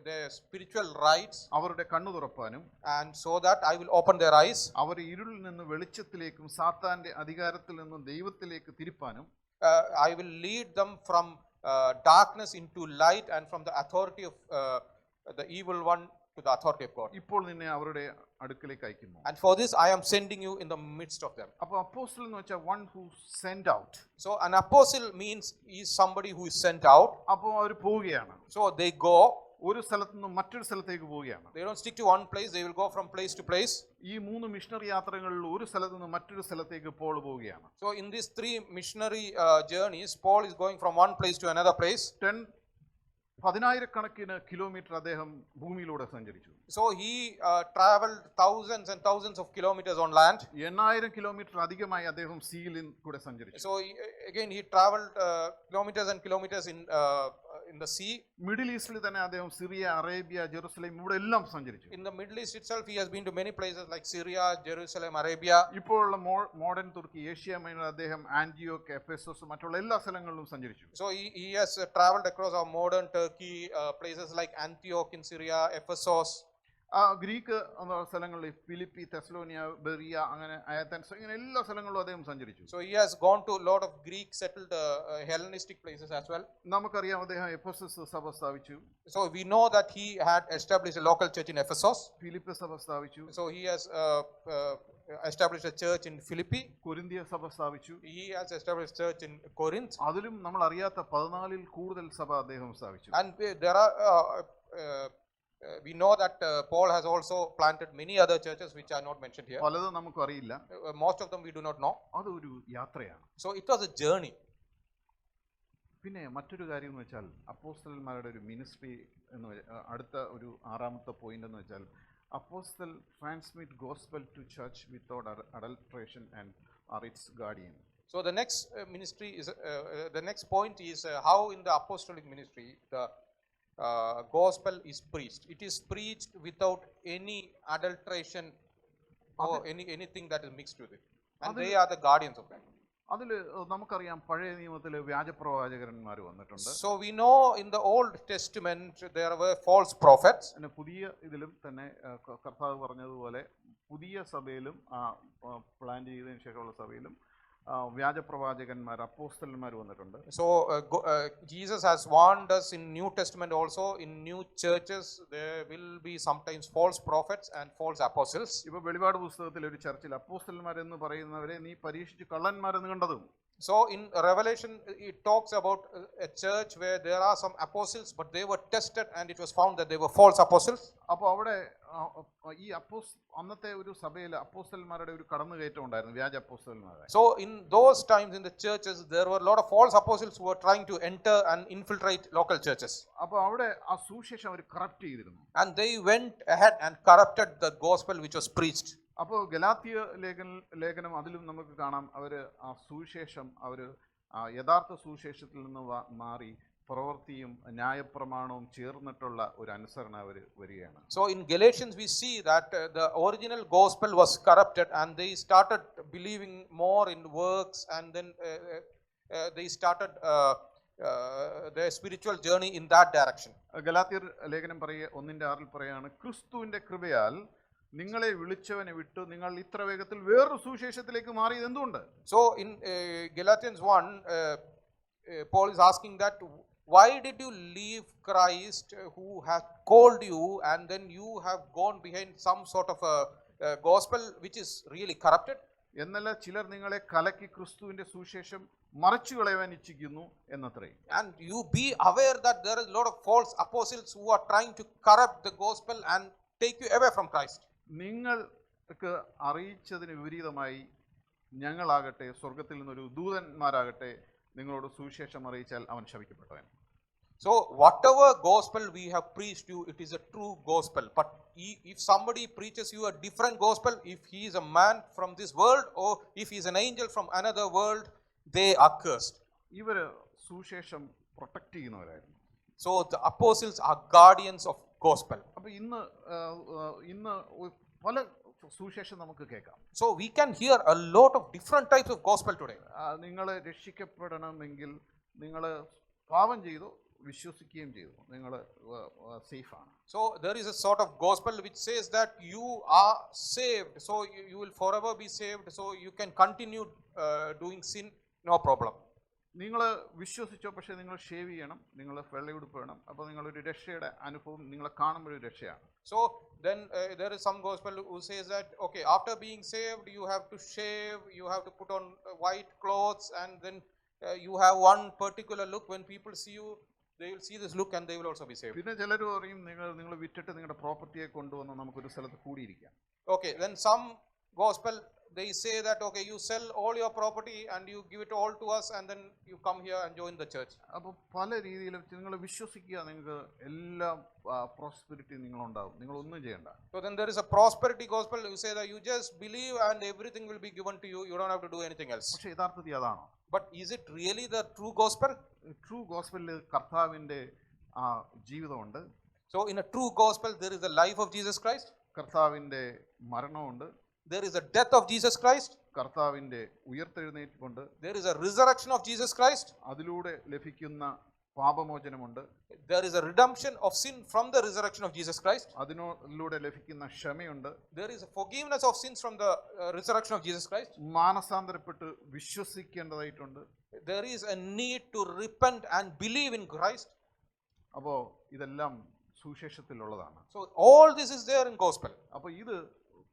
their spiritual rights. അവരുടെ കണ്ണു തുറപ്പാനും, And so that I will open their eyes. അവർ ഇരുളിൽ നിന്ന് വെളിച്ചത്തിലേക്കും സാത്താന്റെ അധികാരത്തിൽ നിന്നും ദൈവത്തിലേക്ക് തിരിപ്പാനും, I will lead them from darkness into light and from the authority of the evil one to the authority of God. ഇപ്പോൾ നിന്നെ അവരുടെ അടുക്കലേക്ക് അയക്കുന്നു. And for this I am sending you in the midst of them. അപ്പോൾ അപ്പോസ്തലൻ എന്ന് വെച്ചാൽ one who sent out. So an apostle means he is somebody who is sent out. അപ്പോൾ അവർ പോവുകയാണ്. So they go. ഒരു സ്ഥലത്ത് നിന്ന് മറ്റൊരു സ്ഥലത്തേക്ക് പോവുകയാണ്. They don't stick to one place, they will go from place to place. ഈ 3 missionary യാത്രകളിൽ ഒരു സ്ഥലത്ത് നിന്ന് മറ്റൊരു സ്ഥലത്തേക്ക് പോൾ പോവുകയാണ്. So in these 3 missionary journeys, Paul is going from one place to another place. 10,000 kilometre അദ്ദേഹം ഭൂമിയിലൂടെ സഞ്ചരിച്ചു. So he traveled thousands and thousands of kilometers on land. 8,000 kilometre അധികമായി അദ്ദേഹം സീയിൽ കൂടെ സഞ്ചരിച്ചു. So again he traveled kilometers and kilometers in the sea. Middle ഈസ്റ്റിൽ തന്നെ അദ്ദേഹം Syria, Arabia, Jerusalem ഇവിടെ എല്ലാം സഞ്ചരിച്ചു. In the Middle East itself he has been to many places like Syria, Jerusalem, Arabia. ഇപ്പോഴുള്ള മോഡേൺ തുർക്കി, ഏഷ്യ മൈനർ അദ്ദേഹം ആന്റിയോക്ക്, എഫെസോസ് മറ്റുള്ള എല്ലാ സ്ഥലങ്ങളിലും സഞ്ചരിച്ചു. So he has traveled across our modern Turkey, places like Antioch in Syria, Ephesus. Greek സ്ഥലങ്ങളിൽ Philippi, തെസ്സലോനിയ, ബെറിയ, അങ്ങനെ അയത്തൻസ്, ഇങ്ങനെ എല്ലാ സ്ഥലങ്ങളിലും അദ്ദേഹം സഞ്ചരിച്ചു. So he has gone to a lot of Greek settled Hellenistic places as well. നമുക്കറിയാം അദ്ദേഹം എഫെസസ് സഭ സ്ഥാപിച്ചു, So we know that he had established a local church in Ephesus. Philip സഭ സ്ഥാപിച്ചു, So he has established a church in Philippi. കൊരിന്തിയ സഭ സ്ഥാപിച്ചു. He has established church in Corinth. അതിലും നമ്മൾ അറിയാത്ത 14-ൽ കൂടുതൽ സഭ അദ്ദേഹം സ്ഥാപിച്ചു. And there are we know that Paul has also planted many other churches which are not mentioned here. പലതും നമുക്ക് അറിയില്ല. Most of them we do not know. അതൊരു യാത്രയാണ്. So it was a journey. പിന്നെ മറ്റൊരു കാര്യം എന്ന് വെച്ചാൽ അപ്പോസ്തലന്മാരുടെ ഒരു മിനിസ്ട്രി എന്ന് അടുത്ത ഒരു 6ാമത്തെ പോയിന്റ് എന്ന് വെച്ചാൽ apostle transmit gospel to church without adulteration and are its guardian. So the next ministry is the next point is how in the apostolic ministry the gospel is preached. It is preached without any adulteration or anything that is mixed with it, and they are the guardians of that. അതിൽ നമുക്കറിയാം പഴയ നിയമത്തിൽ വ്യാജപ്രവാചകന്മാർ വന്നിട്ടുണ്ട്. So we know in the Old Testament there were false prophets. പിന്നെ പുതിയ ഇതിലും തന്നെ കർത്താവ് പറഞ്ഞതുപോലെ പുതിയ സഭയിലും പ്ലാൻ ചെയ്തതിനു ശേഷമുള്ള സഭയിലും വ്യാജപ്രവാചകന്മാർ അപ്പോസ്തലന്മാർ വന്നിട്ടുണ്ട്. So Jesus has warned us in New Testament also, in new churches there will be sometimes false prophets and false apostles. ഇപ്പൊ വെളിപാട് പുസ്തകത്തിൽ ഒരു ചർച്ചിൽ അപ്പോസ്തലന്മാരെന്ന് പറയുന്നവരെ നീ പരീക്ഷിച്ച് കള്ളന്മാരെന്ന് കണ്ടതും. So in Revelation it talks about a church where there are some apostles but they were tested and it was found that they were false apostles. അപ്പോൾ അവിടെ ഈ അന്നത്തെ ഒരു സഭയിൽ അപ്പോസ്തലന്മാരുടെ ഒരു കടന്നുകയറ്റം ഉണ്ടായിരുന്നു, വ്യാജ അപ്പോസ്തലന്മാരെ. So in those times in the churches there were a lot of false apostles who were trying to enter and infiltrate local churches. അപ്പോൾ അവിടെ ആ സുവിശേഷം അവർ കറപ്റ്റ് ചെയ്തിരുന്നു. And they went ahead and corrupted the gospel which was preached. അപ്പോൾ ഗലാത്യ ലേഖനം അതിലും നമുക്ക് കാണാം അവർ ആ സുവിശേഷം അവർ യഥാർത്ഥ സുവിശേഷത്തിൽ നിന്ന് മാറി പ്രവൃത്തിയും ന്യായപ്രമാണവും ചേർന്നിട്ടുള്ള ഒരു അനുസരണ അവർ വരികയാണ്. So in Galatians we see that the original gospel was corrupted and they started believing more in works, and then they started their spiritual journey in that direction. ഗലാത്യർ ലേഖനം 1:6 പറയാണ്, ക്രിസ്തുവിന്റെ കൃപയാൽ നിങ്ങളെ വിളിച്ചവനെ വിട്ടു നിങ്ങൾ ഇത്ര വേഗത്തിൽ വേറൊരു സുവിശേഷത്തിലേക്ക് മാറിയത് എന്തുകൊണ്ട്? So in Galatians 1 Paul is asking that why did you leave Christ who has called you and then you have gone behind some sort of a gospel which is really corrupted? എന്നല്ല ചിലർ നിങ്ങളെ കലക്കി ക്രിസ്തുവിന്റെ സുവിശേഷം മറച്ചു കളയാൻ ഇച്ഛിക്കുന്നു എന്നത്രേ. And you be aware that there is a lot of false apostles who are trying to corrupt the gospel and take you away from Christ. നിങ്ങൾക്ക് അറിയിച്ചതിന് വിപരീതമായി ഞങ്ങളാകട്ടെ സ്വർഗത്തിൽ നിന്നൊരു ദൂതന്മാരാകട്ടെ നിങ്ങളോട് സുവിശേഷം അറിയിച്ചാൽ അവൻ ശപിക്കപ്പെട്ടവൻ. So whatever gospel we have preached you, it is a true gospel. But if somebody preaches you a different gospel, if he is a man from this world or if he is an angel from another world, they are cursed. ഇവര് സുവിശേഷം protect ചെയ്യുന്നവരായിരുന്നു. So the apostles are guardians of gospel. അപ്പോൾ ഇന്ന് പല സുവിശേഷം നമുക്ക് കേൾക്കാം. So we can hear a lot of different types of gospel today. നിങ്ങൾ രക്ഷിക്കപ്പെടണമെങ്കിൽ നിങ്ങൾ പാപം ചെയ്തു വിശ്വസിക്കുകയും ചെയ്തു നിങ്ങൾ സേഫ് ആണ്. So there is a sort of gospel which says that you are saved, so you will forever be saved, so you can continue doing sin, no problem. നിങ്ങൾ വിശ്വസിച്ചോ, പക്ഷേ നിങ്ങൾ ഷേവ് ചെയ്യണം, നിങ്ങൾ വെള്ളയുടുപ്പ് വേണം, അപ്പോൾ നിങ്ങളൊരു രക്ഷയുടെ അനുഭവം നിങ്ങളെ കാണുമ്പോൾ ഒരു രക്ഷയാണ്. So then there is some gospel who says that okay, after being saved you have to shave, you have to put on white clothes, and then you have one particular look. When people see you, they will see this look and they will also be saved. പിന്നെ ചിലർ പറയും നിങ്ങൾ വിറ്റിട്ട് നിങ്ങളുടെ പ്രോപ്പർട്ടിയെ കൊണ്ടുവന്ന് നമുക്കൊരു സ്ഥലത്ത് കൂടിയിരിക്കാം. Okay, then some gospel they say that okay, you sell all your property and you give it all to us and then you come here and join the church. അപ്പോൾ പല രീതിയിലും നിങ്ങൾ വിശ്വസിക്കുക, നിങ്ങൾക്ക് എല്ലാ പ്രോസ്പെരിറ്റി നിങ്ങളുണ്ടാവും, നിങ്ങൾ ഒന്നും ചെയ്യണ്ട. So then there is a prosperity gospel. You say that you just believe and everything will be given to you, you don't have to do anything else. പക്ഷേ യഥാർത്ഥത്തിൽ അതാണോ? But is it really the true gospel? True ഗോസ്പലിൽ കർത്താവിൻ്റെ ജീവിതമുണ്ട്. So in a true gospel there is the life of Jesus Christ, കർത്താവിൻ്റെ മരണമുണ്ട്, there is a death of Jesus Christ, കർത്താവിൻ്റെ ഉയർത്തെഴുന്നേൽപ്പുണ്ട്, there is a resurrection of Jesus Christ, അതിലൂടെ ലഭിക്കുന്ന പാപമോചനമുണ്ട്, There is a redemption of sin from the resurrection of Jesus Christ. അതിലൂടെ ലഭിക്കുന്ന ക്ഷമയുണ്ട്, There is a forgiveness of sins from the resurrection of Jesus Christ. മാനസാന്തരപ്പെട്ട് വിശ്വസിക്കേണ്ടതായിട്ടുണ്ട്. There is a need to repent and believe in Christ. അപ്പോൾ ഇതെല്ലാം സുവിശേഷത്തിലുള്ളതാണ്. So all this is there in gospel. അപ്പോൾ ഇത്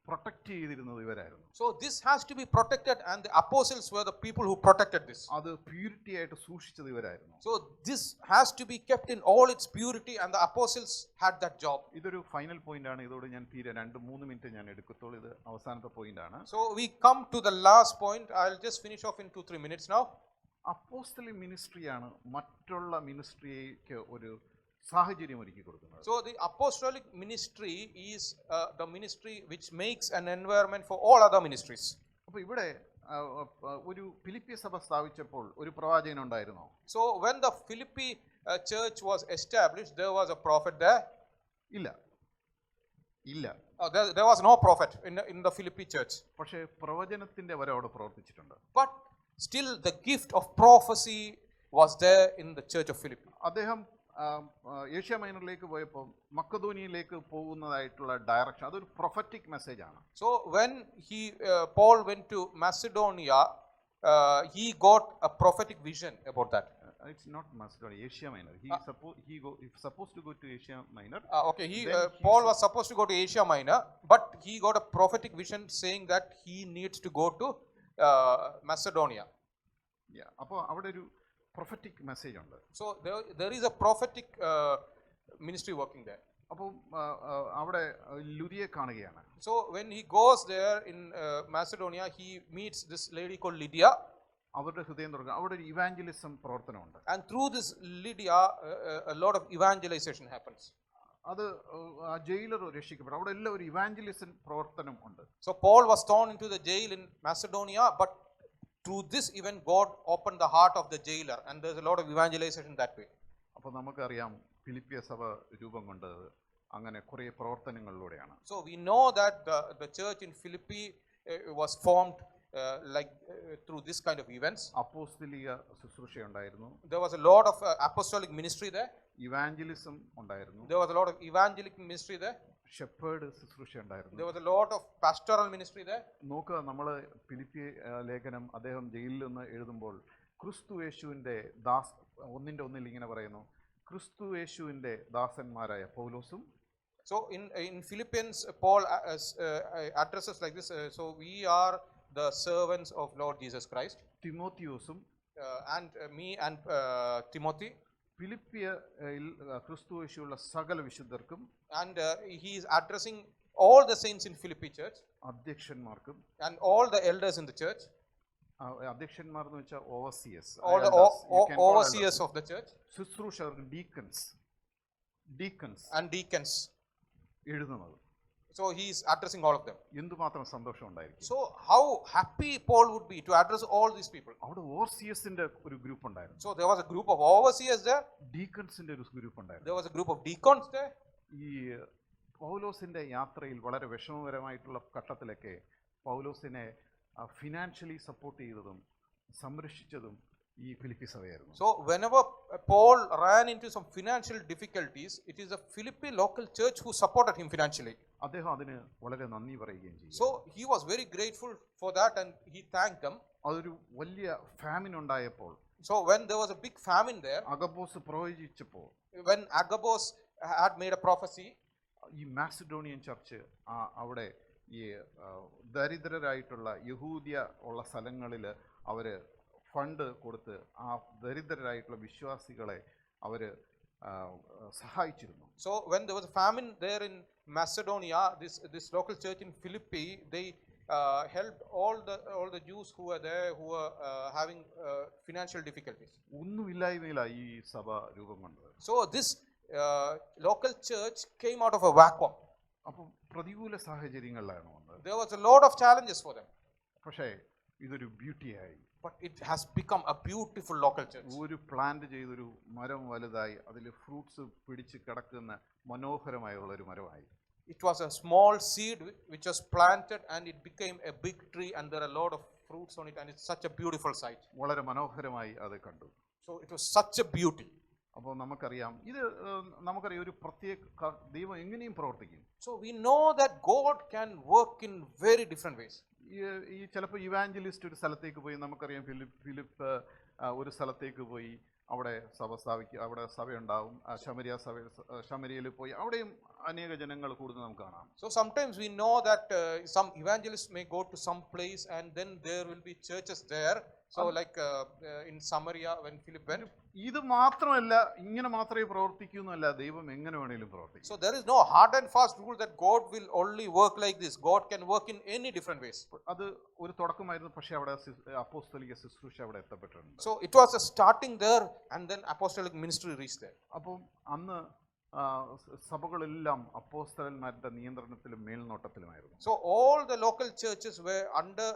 protect ചെയ്തിരുന്നത് ഇവരായിരുന്നു. So this has to be protected, and the apostles were the people who protected this. അത് purity ആയിട്ട് സൂക്ഷിച്ചത് ഇവരായിരുന്നു. So this has to be kept in all its purity, and the apostles had that job. ഇതൊരു final point ആണ്. ഇതോടെ ഞാൻ തീരെ 2-3 minute ഞാൻ എടുക്കത്തുള്ളൂ. ഇത് അവസാനത്തെ പോയിന്റ് ആണ്. So we come to the last point. I'll just finish off in 2-3 minutes now. Apostolic മിനിസ്ട്രിയാണ് മറ്റുള്ള മിനിസ്ട്രിക്ക് ഒരു സാഹചര്യം ഒരുക്കി കൊടുക്കുന്നത്. So the apostolic ministry is the ministry which makes an environment for all other ministries. അപ്പോൾ ഇവിടെ ഒരു ഫിലിപ്പിയ സഭ സ്ഥാപിച്ചപ്പോൾ ഒരു പ്രവാചകൻ ഉണ്ടായിരുന്നോ? So when the Philippi church was established, there was a prophet there? ഇല്ല. There was no prophet in the Philippi church. പക്ഷേ പ്രവചനത്തിന്റെ വരം അവിടെ പ്രവർത്തിച്ചിട്ടുണ്ട്. But still the gift of prophecy was there in the church of Philippi. അദ്ദേഹം Asia മൈനറിലേക്ക് പോയപ്പോൾ മക്കദോനിയയിലേക്ക് പോകുന്നതായിട്ടുള്ള direction അതൊരു prophetic message ആണ്. So when Paul went to Macedonia, he got a prophetic vision about that. It's not Macedonia, Asia Minor. He's supposed to go to Asia Minor. Okay, Paul was supposed to go to Asia Minor, but he got a prophetic vision saying that he needs to go to Macedonia. Yeah, അപ്പോൾ അവിടെ ഒരു prophetic message ഉണ്ട്. So there is a prophetic ministry working there. അപ്പോൾ അവിടെ ലുദിയെ കാണുകയാണ്. So when he goes there in Macedonia, he meets this lady called Lydia. അവരുടെ ഹൃദയം തുറക്കുക. അവിടെ ഒരു evangelism പ്രവർത്തനമുണ്ട്. And through this Lydia, a lot of evangelization happens. അത് ആ ജയിലർ രക്ഷിക്കപ്പെടും. അവിടെ എല്ലാം ഒരു ഇവാഞ്ചലിസം പ്രവർത്തനം ഉണ്ട്. So Paul was thrown into the jail in Macedonia, but through this event God opened the heart of the jailer, and there's a lot of evangelization that way. അപ്പോൾ നമുക്കറിയാം ഫിലിപ്പിയ സഭ രൂപം കൊണ്ടത് അങ്ങനെ കുറേ പ്രവർത്തനങ്ങളിലൂടെയാണ്. So we know that the church in Philippi was formed through this kind of events. അപ്പോസ്തലിക ശുശ്രൂഷ ഉണ്ടായിരുന്നു. There was a lot of apostolic ministry there. Evangelism ഉണ്ടായിരുന്നു. There was a lot of evangelic ministry there. Shepherd ശുശ്രൂഷ ഉണ്ടായിരുന്നു. There was a lot of pastoral ministry there. നോക്കുക, നമ്മൾ Philippi ലേഖനം അദ്ദേഹം ജയിലിൽ നിന്ന് എഴുതുമ്പോൾ ക്രിസ്തു യേശുവിൻ്റെ 1:1 ഇങ്ങനെ പറയുന്നു, ക്രിസ്തു യേശുവിൻ്റെ ദാസന്മാരായ പൗലോസും. So in Philippians, Paul addresses like this. So we are the servants of Lord Jesus Christ. തിമോത്തിയോസും and me and Timothy. ഫിലിപ്പിയയിൽ ക്രിസ്തു യേശുവുള്ള സകല വിശുദ്ധർക്കും. And he is addressing all the saints in Philippi church. അധ്യക്ഷന്മാർക്കും. And all the elders in the church. അധ്യക്ഷന്മാർ എന്ന് വെച്ചാൽ overseers. All the overseers of the church. ശുശ്രൂഷകർക്ക് deacons and deacons എഴുതുന്നത്. So he is addressing all of them. എന്തുമാത്രം സന്തോഷം ഉണ്ടായിരിക്കും. So how happy Paul would be to address all these people. അവിടെ ഓവർസിയേഴ്സിന്റെ ഒരു ഗ്രൂപ്പ് ഉണ്ടായിരുന്നു. So there was a group of overseers there. ഡീക്കൻസിന്റെ ഒരു group ഉണ്ടായിരുന്നു. There was a group of deacons there. ഈ പൗലോസിന്റെ യാത്രയിൽ വളരെ വിഷമകരമായിട്ടുള്ള ഘട്ടത്തിലൊക്കെ പൗലോസിനെ ഫിനാൻഷ്യലി സപ്പോർട്ട് ചെയ്തതും സംരക്ഷിച്ചതും ഈ Philippi സഭയായിരുന്നു. So whenever Paul ran into some financial difficulties, it is the Philippi local church who supported him financially. അദ്ദേഹം അതിന് വളരെ നന്ദി പറയുകയും ചെയ്തു. So he was very grateful for that and he thanked them. അതൊരു വലിയ ഫാമിൻ ഉണ്ടായപ്പോൾ, so when there was a big famine there, Agabus പ്രവചിച്ചപ്പോൾ, when Agabus had made a prophecy, ഈ മാസിഡോണിയൻ ചർച്ച് അവിടെ ഈ ദരിദ്രരായിട്ടുള്ള യഹൂദിയ ഉള്ള സ്ഥലങ്ങളിൽ അവർ ഫണ്ട് കൊടുത്ത് ആ ദരിദ്രരായിട്ടുള്ള വിശ്വാസികളെ അവർ സഹായിച്ചിരുന്നു. So when there was a famine there in Macedonia, this local church in Philippi, they helped all the Jews who were there who were having financial difficulties. ഒന്നുമില്ലായ്മയില ഈ സഭ രൂപം കൊണ്ടത്. So this local church came out of a vacuum. അപ്പോൾ പ്രതികൂല സാഹചര്യങ്ങളിലാണ് വന്നത്. There was a lot of challenges for them. പക്ഷേ ഇതൊരു ബ്യൂട്ടിയായി. But it has become a beautiful local church. ഒരു പ്ലാന്റ് ചെയ്തൊരു മരം വലുതായി അതിൽ ഫ്രൂട്ട്സ് പിടിച്ച് കിടക്കുന്ന മനോഹരമായുള്ള ഒരു മരമായി. It was a small seed which was planted and it became a big tree and there are a lot of fruits on it and it's such a beautiful sight. വളരെ മനോഹരമായി അത് കണ്ടു. So it was such a beauty. അപ്പോൾ നമുക്കറിയാം ഇത് നമുക്കറിയാം ഒരു പ്രത്യേക ദൈവം എങ്ങനെയും പ്രവർത്തിക്കും. So we know that God can work in very different ways. ഈ ചിലപ്പോൾ ഇവാഞ്ചലിസ്റ്റ് ഒരു സ്ഥലത്തേക്ക് പോയി, നമുക്കറിയാം ഫിലിപ്പ് ഒരു സ്ഥലത്തേക്ക് പോയി, അവിടെ സഭ സ്ഥാപിക്കുക, അവിടെ സഭയുണ്ടാവും. ശമരിയയിൽ പോയി അവിടെയും അനേക ജനങ്ങൾ കൂടുന്നത് നമുക്ക് കാണാം. So sometimes we know that some evangelists may go to some place and then there will be churches there. So like in Samaria when Philip went. ഇത് മാത്രമല്ല, ഇങ്ങനെ മാത്രമേ പ്രവർത്തിക്കുന്നല്ല, ദൈവം എങ്ങനെ വേണേലും പ്രവർത്തിക്കും. So there is no hard and fast rule that God will only work like this. God can work in any different ways. അത് ഒരു തുടക്കമായിരുന്നു, പക്ഷേ അവിടെ അപ്പോസ്തലിക ശുശ്രൂഷ അവിടെ എത്തപ്പെട്ടിട്ടുണ്ട്. So it was a starting there and then apostolic ministry reached there. അപ്പം അന്ന് സഭകളെല്ലാം അപ്പോസ്തലന്മാരുടെ നിയന്ത്രണത്തിലും മേൽനോട്ടത്തിലുമായിരുന്നു. So all the local churches were under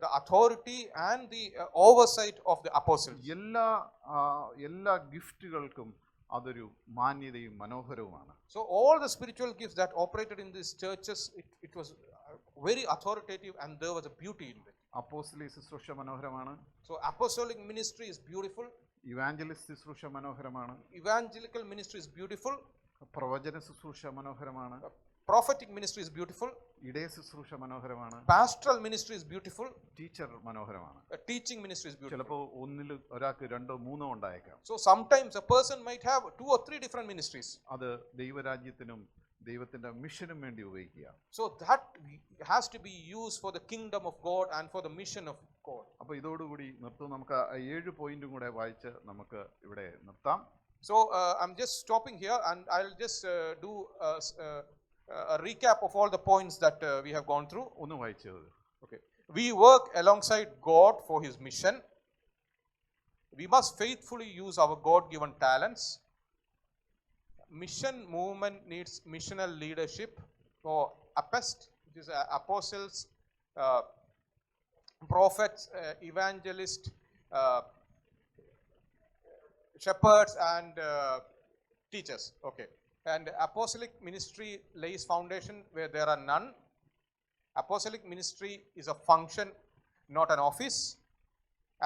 the authority and the oversight of the apostles. എല്ലാ ഗിഫ്റ്റുകൾക്കും അതൊരു മാന്യതയും മനോഹരവുമാണ്. So all the spiritual gifts that operated in these churches, it was very authoritative and there was a beauty in it. അപ്പോസ്തലിക ശുശ്രൂഷ മനോഹരമാണ്. So apostolic ministry is beautiful. Evangelist ശുശ്രൂഷ മനോഹരമാണ്. Evangelical ministry is beautiful. പ്രവചന ശുശ്രൂഷ മനോഹരമാണ്. Prophetic ministry is beautiful. ഇടയ ശുശ്രൂഷ മനോഹരമാണ്. Pastoral ministry is beautiful. Teacher മനോഹരമാണ്. Teaching ministry is beautiful. ചിലപ്പോൾ ഒന്നിൽ ഒരാൾക്ക് രണ്ടോ മൂന്നോ ഉണ്ടായേക്കാം. So sometimes a person might have 2 or 3 different ministries. അത് ദൈവരാജ്യത്തിനും ദൈവത്തിന്റെ മിഷനും വേണ്ടി ഉപയോഗിക്കുക. So that has to be used for the kingdom of God and for the mission of God. അപ്പോൾ ഇതോടുകൂടി നിർത്തും. നമുക്ക് 7 പോയിന്റും കൂടെ വായിച്ച് നമുക്ക് ഇവിടെ നിർത്താം. So I'm just stopping here and I'll just do a recap of all the points that we have gone through. ഒന്ന് വായിച്ചത്. Okay. We work alongside God for his mission. We must faithfully use our God-given talents. Mission movement needs missional leadership. For APEST, which is apostles, prophets, evangelists, shepherds and teachers. Okay. And apostolic ministry lays foundation where there are none. Apostolic ministry is a function, not an office.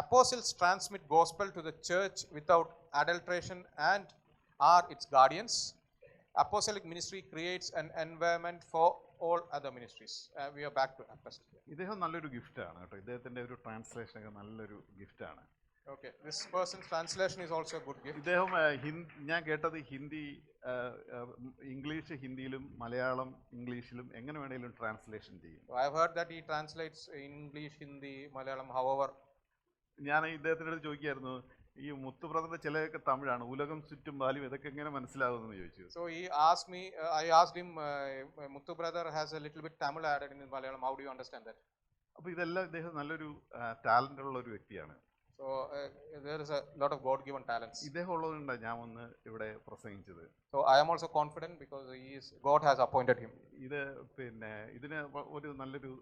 Apostles transmit gospel to the church without adulteration and are its guardians. Apostolic ministry creates an environment for all other ministries. We are back to apostolic. ഇദ്ദേഹം നല്ലൊരു ഗിഫ്റ്റാണ് കേട്ടോ. ഇദ്ദേഹത്തിന്റെ ഒരു translation ഒക്കെ നല്ലൊരു ഗിഫ്റ്റാണ്. Okay, this person's translation is also a good gift. ഇദ്ദേഹം ഞാൻ കേട്ടത് ഹിന്ദി, ഇംഗ്ലീഷ് ഹിന്ദിയിലും മലയാളം ഇംഗ്ലീഷിലും എങ്ങനെ വേണേലും ട്രാൻസ്ലേഷൻ ചെയ്യും. I have heard that he translates English, Hindi, Malayalam, however. ഞാൻ ഇദ്ദേഹത്തിനോട് ചോദിക്കായിരുന്നു, ഈ മുത്തു ബ്രദറിന്റെ ചിലതൊക്കെ തമിഴാണ്, ഉലകം ചുറ്റും വാലും, ഇതൊക്കെ എങ്ങനെ മനസ്സിലാവുമെന്ന് ചോദിച്ചു. So he asked me, I asked him, Muthu brother has a little bit Tamil added in Malayalam, how do you understand that? അപ്പോൾ ഇതെല്ലാം ഇദ്ദേഹം നല്ലൊരു ടാലന്റ് ഉള്ള ഒരു വ്യക്തിയാണ്. So there is a lot of God-given talents. ഇദ്ദേഹം ഉള്ളതുകൊണ്ടാണ് ഞാൻ വന്ന് ഇവിടെ പ്രസംഗിച്ചത്. So I am also confident because God has appointed him. ഇതിന് ഒരു നല്ലൊരു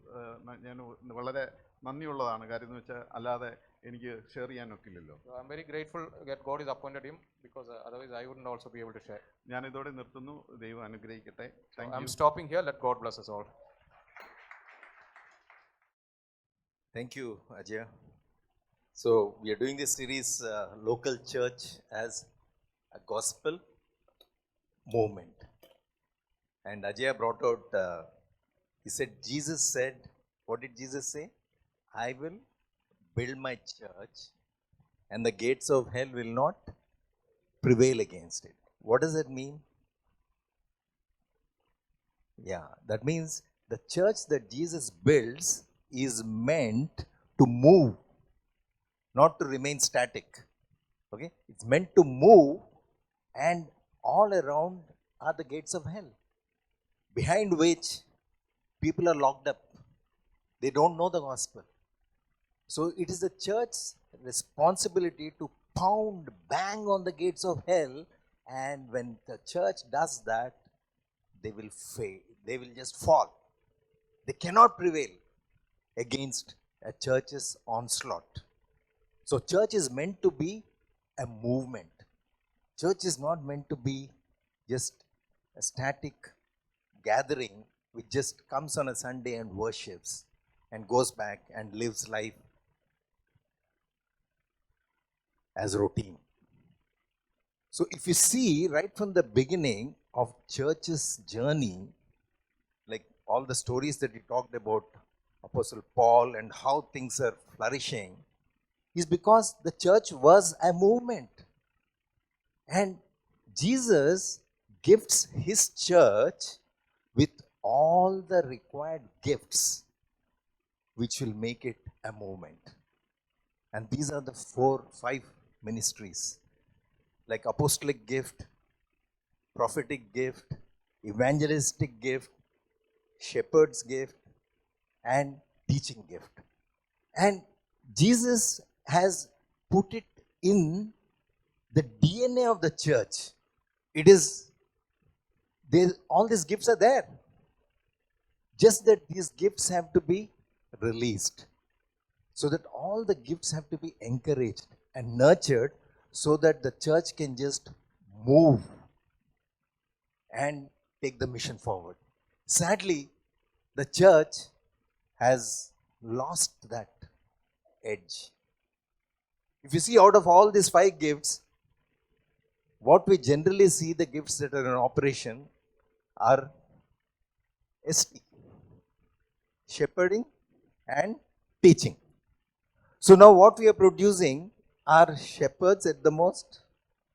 ഞാൻ വളരെ നന്ദിയുള്ളതാണ്. കാര്യം എന്ന് വെച്ചാൽ അല്ലാതെ എനിക്ക് share ചെയ്യാനൊക്കില്ലല്ലോ. So I am very grateful that God has appointed him because otherwise I wouldn't also be able to share. ഞാൻ ഇതോടെ നിർത്തുന്നു. ദൈവം അനുഗ്രഹിക്കട്ടെ. So I am stopping here. Let God bless us all. Thank you, Ajay. So we are doing this series, Local Church as a Gospel Movement. And Ajay brought out, he said, Jesus said, what did Jesus say? I will build my church and the gates of hell will not prevail against it. What does that mean? Yeah, that means the church that Jesus builds is meant to move, not to remain static. Okay, it's meant to move, and all around are the gates of hell, behind which people are locked up. They don't know the gospel. So it is the church's responsibility to pound, bang on the gates of hell, and when the church does that, they will fail. They will just fall. They cannot prevail against a church's onslaught. So church is meant to be a movement. Church is not meant to be just a static gathering which just comes on a Sunday and worships and goes back and lives life as routine. So if you see right from the beginning of church's journey, like all the stories that we talked about, Apostle Paul and how things are flourishing, is because the church was a movement. And Jesus gifts his church with all the required gifts which will make it a movement. And these are the 5 ministries, like apostolic gift, prophetic gift, evangelistic gift, shepherd's gift, and teaching gift. And Jesus has put it in the DNA of the church. It is, all these gifts are there. Just that these gifts have to be released. So that all the gifts have to be encouraged and nurtured so that the church can just move and take the mission forward. Sadly, the church has lost that edge. If you see out of all these 5 gifts, what we generally see, the gifts that are in operation are ST, shepherding and teaching. So now what we are producing are shepherds at the most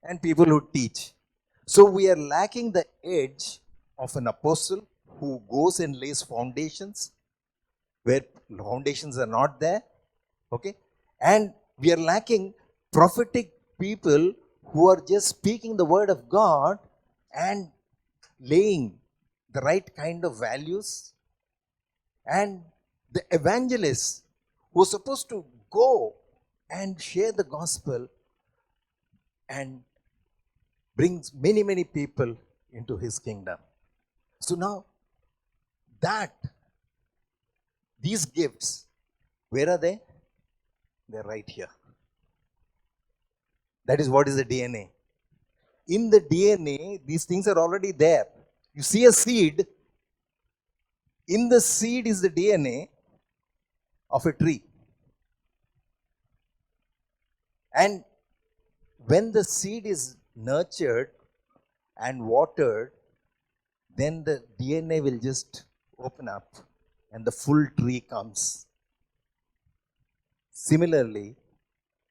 and people who teach. So we are lacking the edge of an apostle who goes and lays foundations where foundations are not there. Okay? And we are lacking prophetic people who are just speaking the word of God and laying the right kind of values. And the evangelists who are supposed to go and share the gospel and brings many, many people into his kingdom. So now these gifts, where are they? They're right here. That is what is the DNA. In the DNA, these things are already there. You see a seed. In the seed is the DNA of a tree. And when the seed is nurtured and watered, then the DNA will just open up and the full tree comes. Similarly,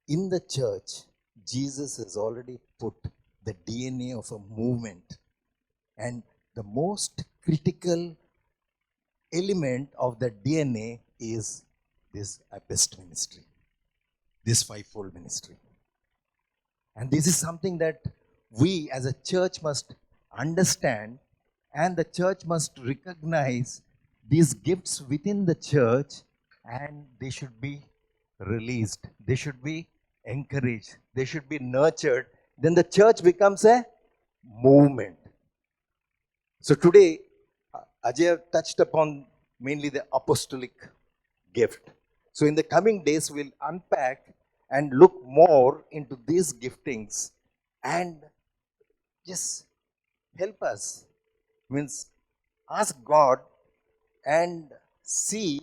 in the church, Jesus has already put the DNA of a movement. And the most critical element of the DNA is this APEST ministry, this 5-fold ministry. And this is something that we as a church must understand, and the church must recognize these gifts within the church, and they should be released. They should be encouraged. They should be nurtured. Then the church becomes a movement. So today, Ajay touched upon mainly the apostolic gift. So in the coming days, we'll unpack and look more into these giftings and just help us. Means ask God and see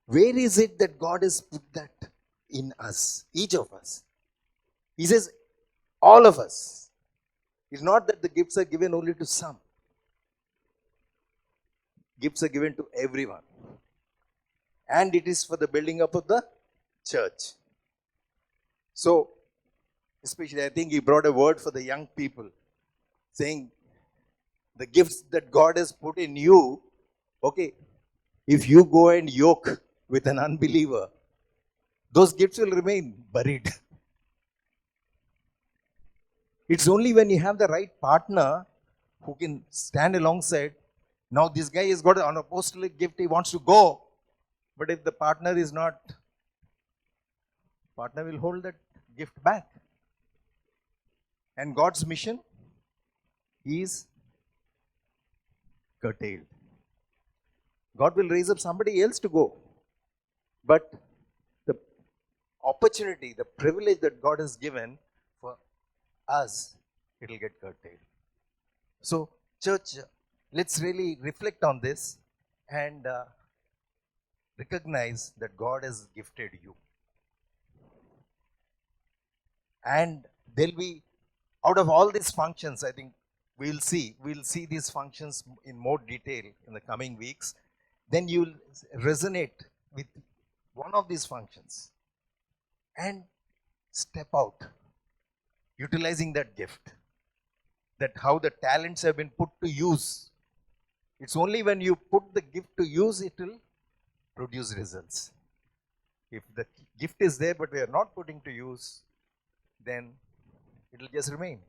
where is it that God has put that in us, each of us. He says, all of us. It's not that the gifts are given only to some. Gifts are given to everyone. And it is for the building up of the church. So, especially I think he brought a word for the young people, saying the gifts that God has put in you, okay, if you go and yoke with an unbeliever, those gifts will remain buried. It's only when you have the right partner who can stand alongside. Now this guy has got an apostolic gift, he wants to go. But if the partner is not, partner will hold that gift back. And God's mission is curtailed. God will raise up somebody else to go. But the opportunity, the privilege that God has given for us, it will get curtailed. So, church, let's really reflect on this and recognize that God has gifted you. And there'll be out of all these functions, I think we'll see these functions in more detail in the coming weeks. Then you'll resonate with one of these functions and step out, utilizing that gift. That how the talents have been put to use. It's only when you put the gift to use, it will produce results. If the gift is there but we are not putting to use, then it will just remain.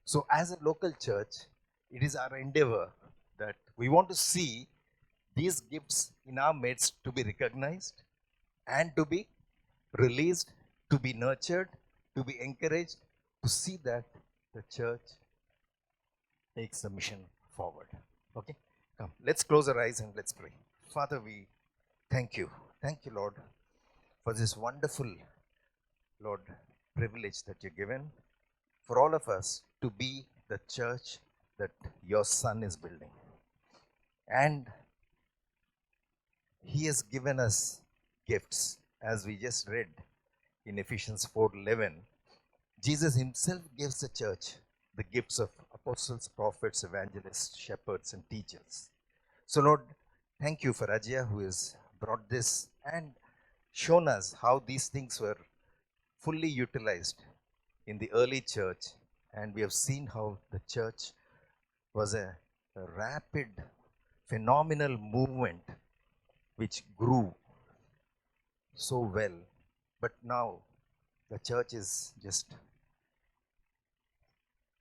So as a local church, it is our endeavor that we want to see these gifts in our midst to be recognized and to be released, to be nurtured, to be encouraged, to see that the church takes the mission forward. Okay, come, let's close our eyes and let's pray. Father, we thank you. Thank you, Lord, for this wonderful, Lord, privilege that you've given for all of us to be the church that your Son is building. And he has given us gifts, as we just read in Ephesians 4:11. Jesus himself gives the church the gifts of apostles, prophets, evangelists, shepherds, and teachers. So, Lord, thank you for Ajaya, who has brought this and shown us how these things were fully utilized in the early church. And we have seen how the church was a rapid, phenomenal movement which grew so well. But now the church is just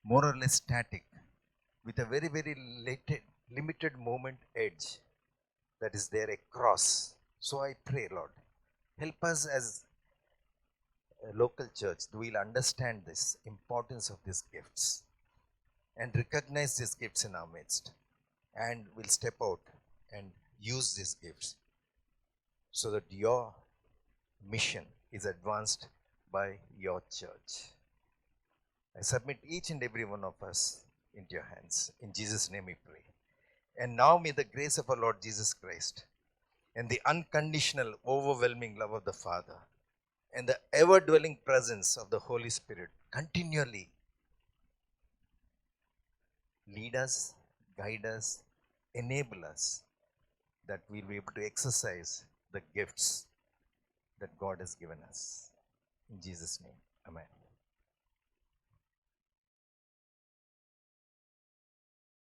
more or less static, with a very, very limited moment edge that is there across. So I pray, Lord, help us as a local church that we'll understand this importance of these gifts and recognize these gifts in our midst, and we'll step out and use these gifts so that your mission is advanced by your church. I submit each and every one of us into your hands. In Jesus' name we pray. And now may the grace of our Lord Jesus Christ and the unconditional, overwhelming love of the Father and the ever-dwelling presence of the Holy Spirit continually lead us, guide us, enable us, that we'll be able to exercise the gifts that God has given us. In Jesus' name, amen.